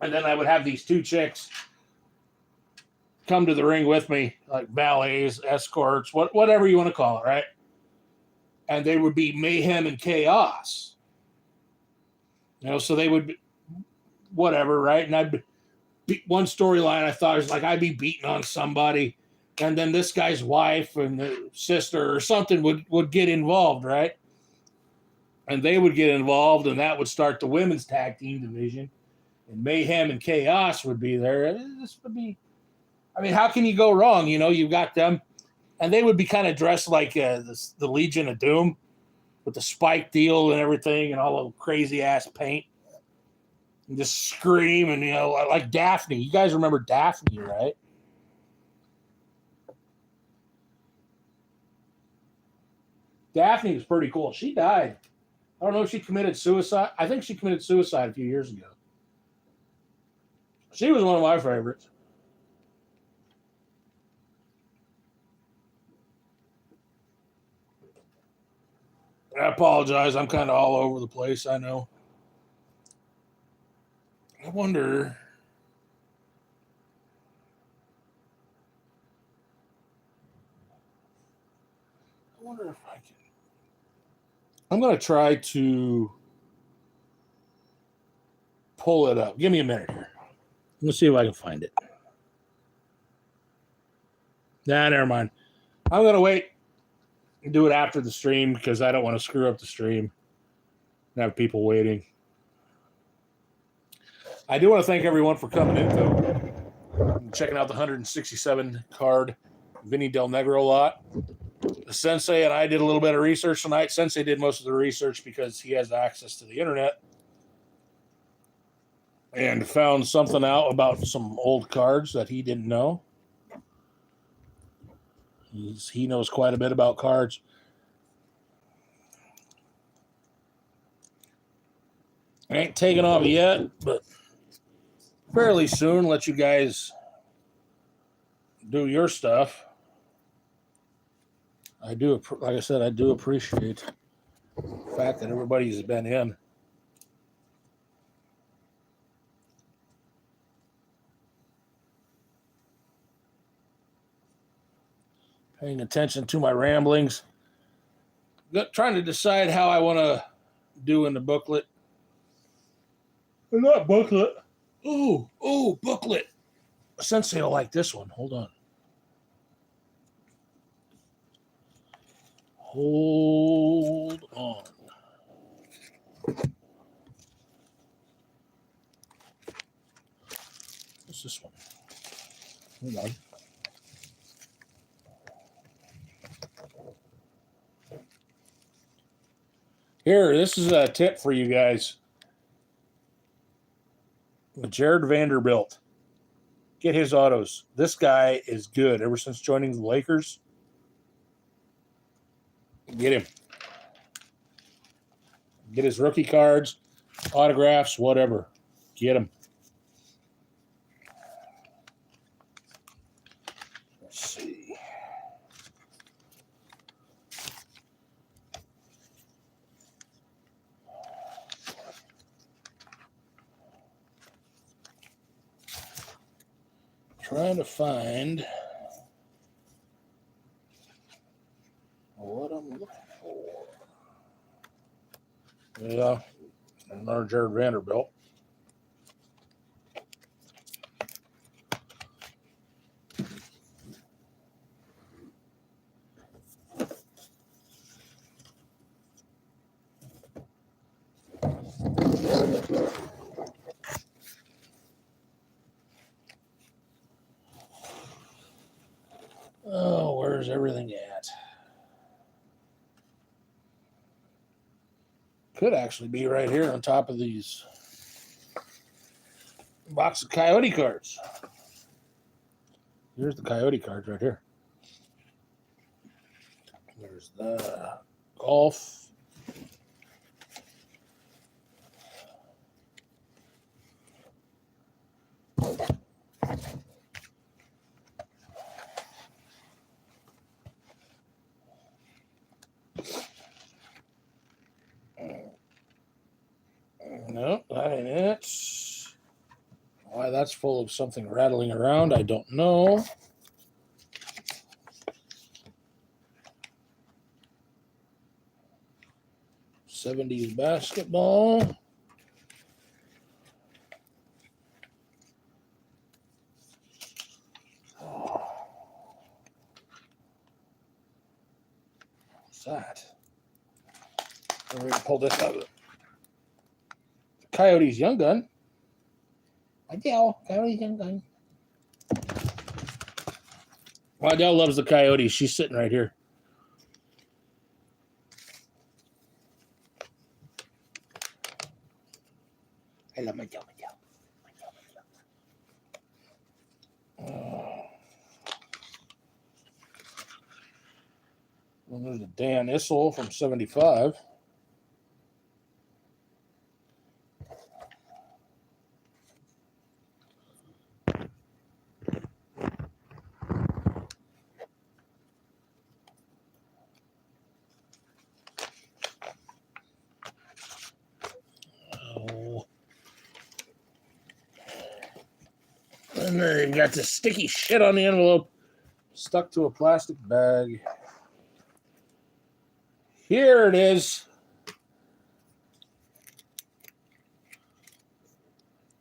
S1: And then I would have these two chicks come to the ring with me, like valets, escorts, whatever you want to call it, right? And they would be mayhem and chaos. You know, so they would be whatever, right? And I'd be, one storyline I thought was like I'd be beating on somebody, and then this guy's wife and the sister or something would get involved, right? And they would get involved, and that would start the women's tag team division. And mayhem and chaos would be there. This would be, I mean, how can you go wrong? You know, you've got them, and they would be kind of dressed like the Legion of Doom with the spike deal and everything and all the crazy ass paint. And just scream and, you know, like Daphne. You guys remember Daphne, right? Daphne was pretty cool. She died. I don't know if she committed suicide. I think she committed suicide a few years ago. She was one of my favorites. I apologize. I'm kind of all over the place. I know. I wonder. If I can. I'm going to try to pull it up. Give me a minute here. Let's see if I can find it. Nah, never mind. I'm going to wait and do it after the stream because I don't want to screw up the stream and have people waiting. I do want to thank everyone for coming in, though. I'm checking out the 167 card Vinny Del Negro lot. Sensei and I did a little bit of research tonight. Sensei did most of the research because he has access to the internet and found something out about some old cards that he didn't know. He knows quite a bit about cards. I ain't taking off yet, but fairly soon, let you guys do your stuff. I do, like I said, I do appreciate the fact that everybody's been in. Paying attention to my ramblings. Trying to decide how I want to do in the booklet. Not booklet. Ooh, booklet. Sensei will like this one. Hold on. Hold on. What's this one? Hold on. Here, this is a tip for you guys. Jared Vanderbilt. Get his autos. This guy is good. Ever since joining the Lakers, get him. Get his rookie cards, autographs, whatever. Get him. Let's see. Trying to find what I'm looking for. Yeah, another Jared Vanderbilt. Oh, where's everything at? Could actually be right here on top of these box of Coyote cards. Here's the Coyote cards right here. There's the golf. No, that ain't it. Why that's full of something rattling around, I don't know. '70s basketball. What's that? We're going to pull this out. Coyote's Young Gun. Adele, Coyote's Young Gun. Well, Adele loves the Coyotes. She's sitting right here. I love my Adele. Well, there's a Dan Issel from '75. And then they've got this sticky shit on the envelope stuck to a plastic bag. Here it is.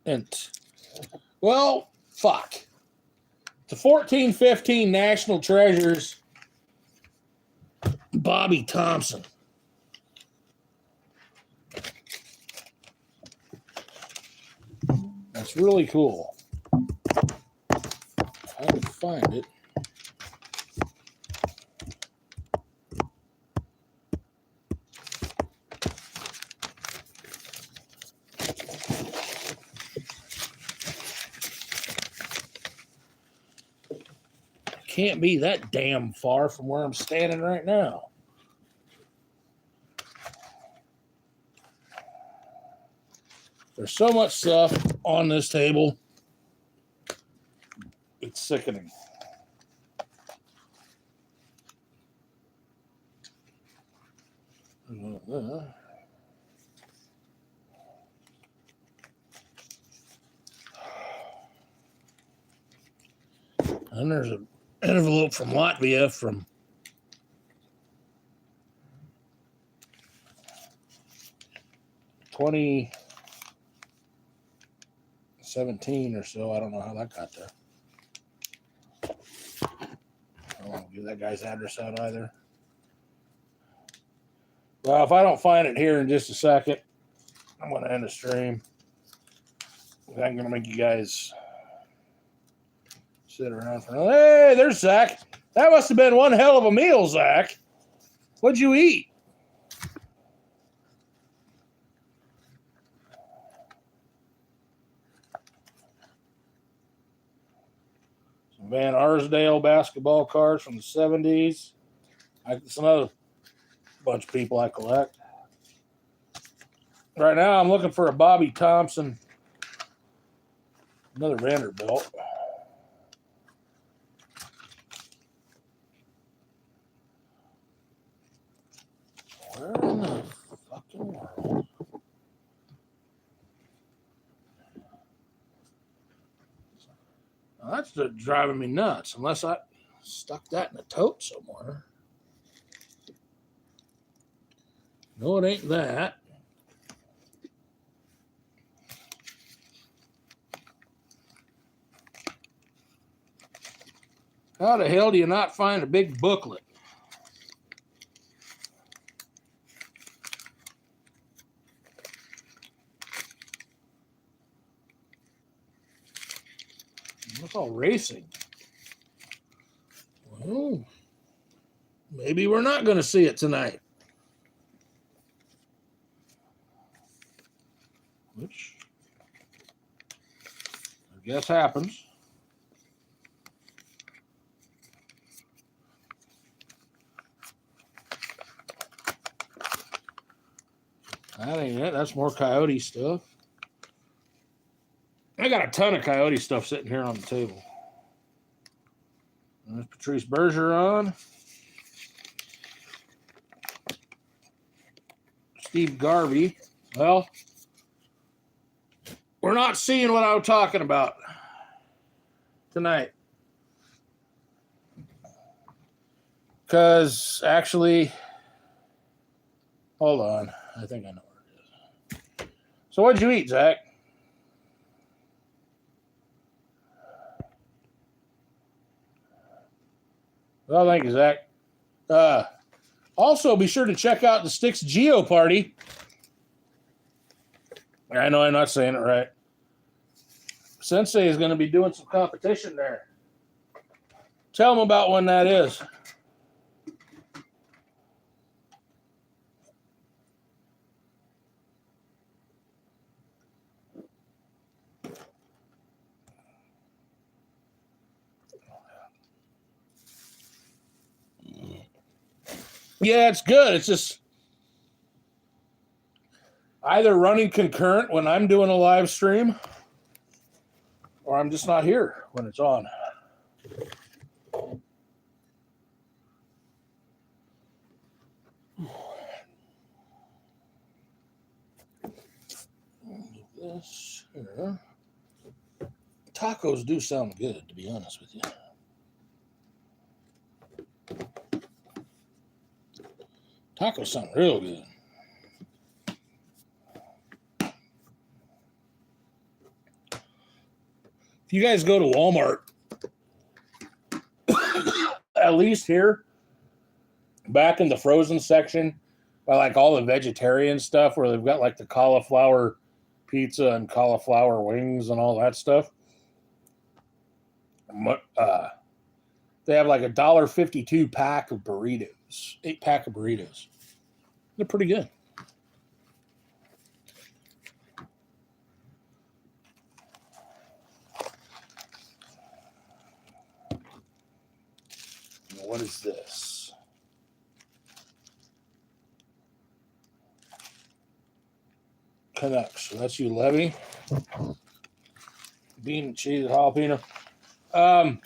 S1: And, well, fuck. The 14-15 National Treasures, Bobby Thompson. That's really cool. I can find it. can't be that damn far from where I'm standing right now. There's so much stuff on this table. It's sickening. And there's an envelope from Latvia from 2017 or so. I don't know how that got there. I won't give that guy's address out either. Well, if I don't find it here in just a second, I'm going to end the stream. I'm going to make you guys sit around for another. Hey, there's Zach. That must have been one hell of a meal, Zach. What'd you eat? Some Van Arsdale basketball cards from the 70s. It's another bunch of people I collect. Right now, I'm looking for a Bobby Thompson. Another Vanderbilt. Where in the fucking world? Now, that's just driving me nuts. Unless I stuck that in a tote somewhere. No, it ain't that. How the hell do you not find a big booklet? It's all racing. Well, maybe we're not going to see it tonight. Which I guess happens. That ain't it. That's more Coyote stuff. I got a ton of Coyote stuff sitting here on the table. There's Patrice Bergeron. Steve Garvey. Well, we're not seeing what I was talking about tonight. Because actually, hold on. I think I know where it is. So what'd you eat, Zach? Well, thank you, Zach. Also, be sure to check out the Sticks Geo Party. I know I'm not saying it right. Sensei is going to be doing some competition there. Tell them about when that is. Yeah, it's good. It's just either running concurrent when I'm doing a live stream, or I'm just not here when it's on. This here. Tacos do sound good, to be honest with you. Tacos sound real good. If you guys go to Walmart, at least here, back in the frozen section, by like all the vegetarian stuff where they've got like the cauliflower pizza and cauliflower wings and all that stuff, they have like $1.52 pack of burritos, 8-pack of burritos. They're pretty good. What is this? Canucks. So that's you, Levy. Bean, cheese, jalapeno. The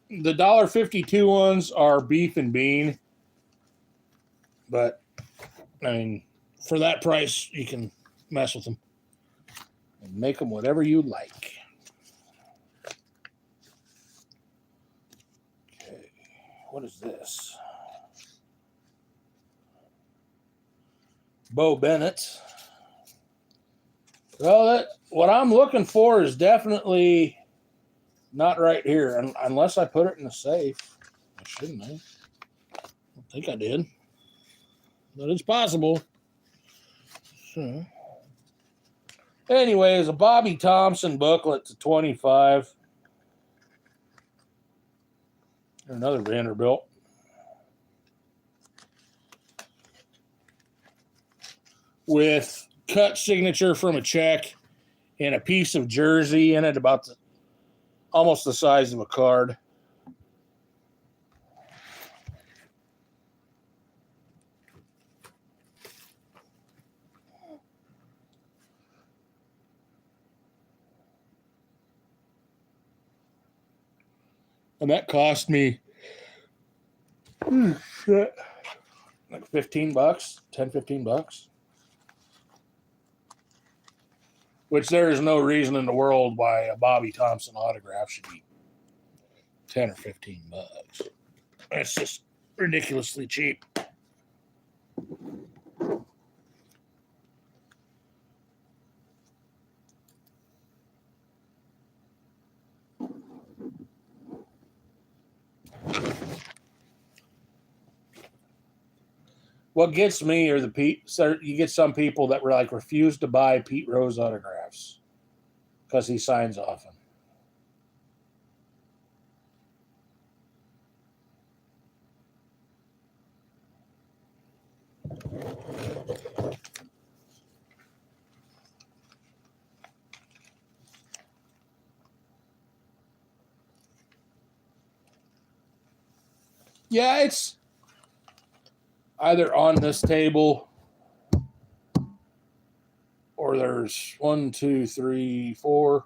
S1: $1.52 ones are beef and bean. But, I mean, for that price, you can mess with them. And make them whatever you like. Okay. What is this? Bo Bennett. Well, what I'm looking for is definitely not right here, unless I put it in the safe. I shouldn't have. I don't think I did. But it's possible. So. Anyways, a Bobby Thompson booklet to 25. Another Vanderbilt. With cut signature from a check and a piece of jersey in it about almost the size of a card. And that cost me like $15, 10, $15. Which there is no reason in the world why a Bobby Thompson autograph should be 10 or $15. It's just ridiculously cheap. What gets me are you get some people that were like refuse to buy Pete Rose autographs because he signs often. Yeah, it's either on this table or there's 1, 2, 3, 4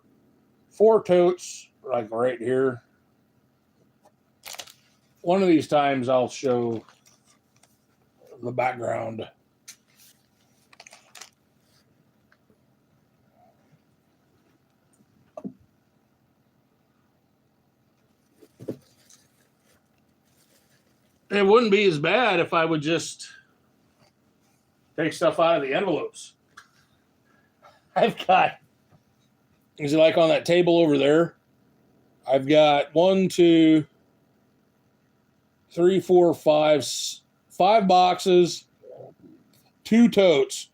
S1: totes like right here. One of these times I'll show the background. It wouldn't be as bad if I would just take stuff out of the envelopes. I've got, is it like on that table over there? I've got 1, 2, 3, 4, 5 boxes, 2 totes,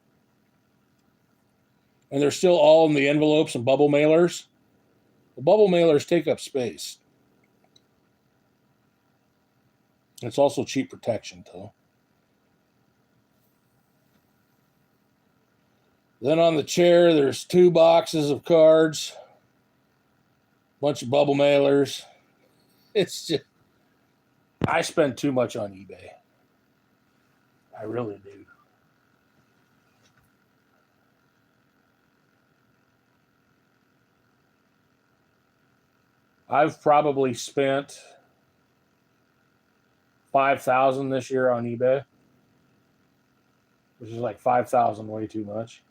S1: and they're still all in the envelopes and bubble mailers. The bubble mailers take up space. It's also cheap protection, though. Then on the chair, there's 2 boxes of cards, bunch of bubble mailers. It's just, I spend too much on eBay. I really do. I've probably spent $5,000 this year on eBay, which is like $5,000 way too much.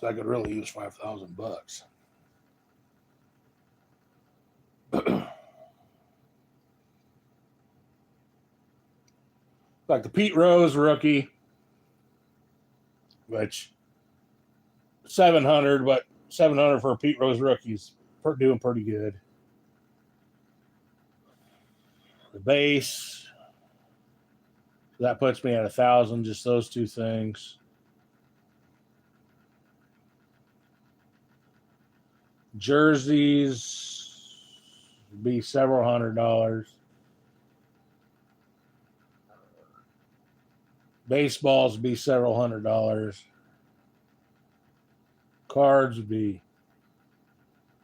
S1: I could really use $5,000. Like the Pete Rose rookie, which 700, but 700 for a Pete Rose rookie is doing pretty good. The base, that puts me at 1,000. Just those 2 things. Jerseys be several $100s. Baseballs would be several $100s. Cards would be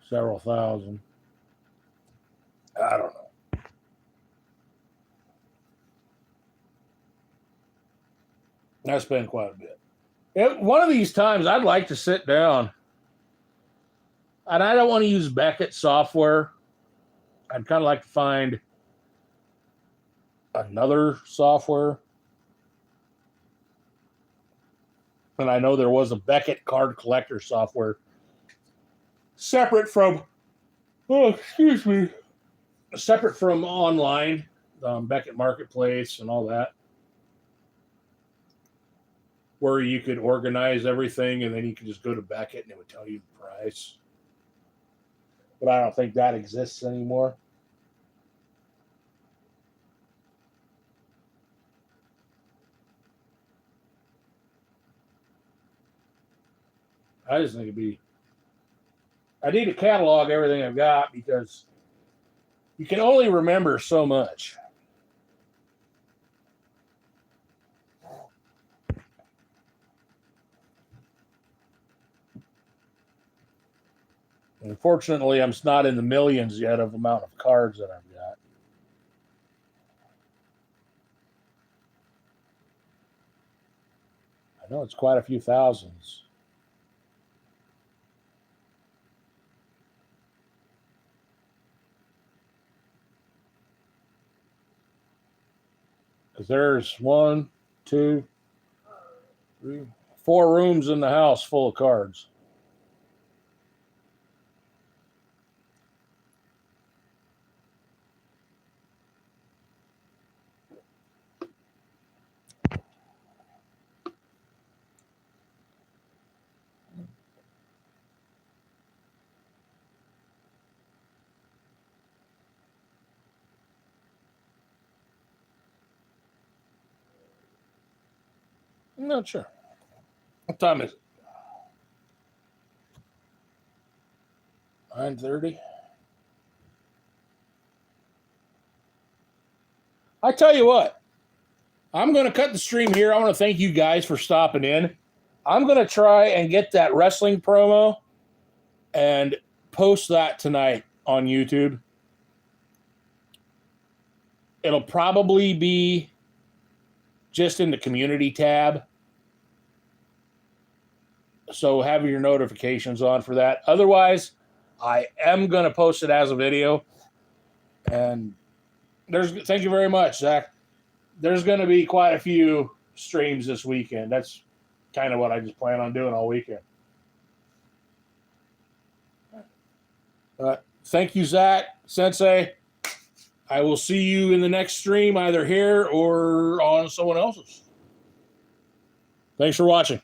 S1: several thousand. I don't know. I spend quite a bit. One of these times, I'd like to sit down, and I don't want to use Beckett software. I'd kind of like to find another software. And I know there was a Beckett card collector software separate from, separate from online, Beckett Marketplace and all that, where you could organize everything and then you could just go to Beckett and it would tell you the price. But I don't think that exists anymore. I just think I need to catalog everything I've got because you can only remember so much. Unfortunately, I'm not in the millions yet of amount of cards that I've got. I know it's quite a few thousands. Because there's 1, 2, 3, 4 rooms in the house full of cards. I'm not sure. What time is it? 9:30. I tell you what, I'm going to cut the stream here. I want to thank you guys for stopping in. I'm going to try and get that wrestling promo and post that tonight on YouTube. It'll probably be just in the community tab. So have your notifications on for that. Otherwise, I am going to post it as a video. And thank you very much, Zach. There's going to be quite a few streams this weekend. That's kind of what I just plan on doing all weekend. Thank you, Zach, Sensei. I will see you in the next stream, either here or on someone else's. Thanks for watching.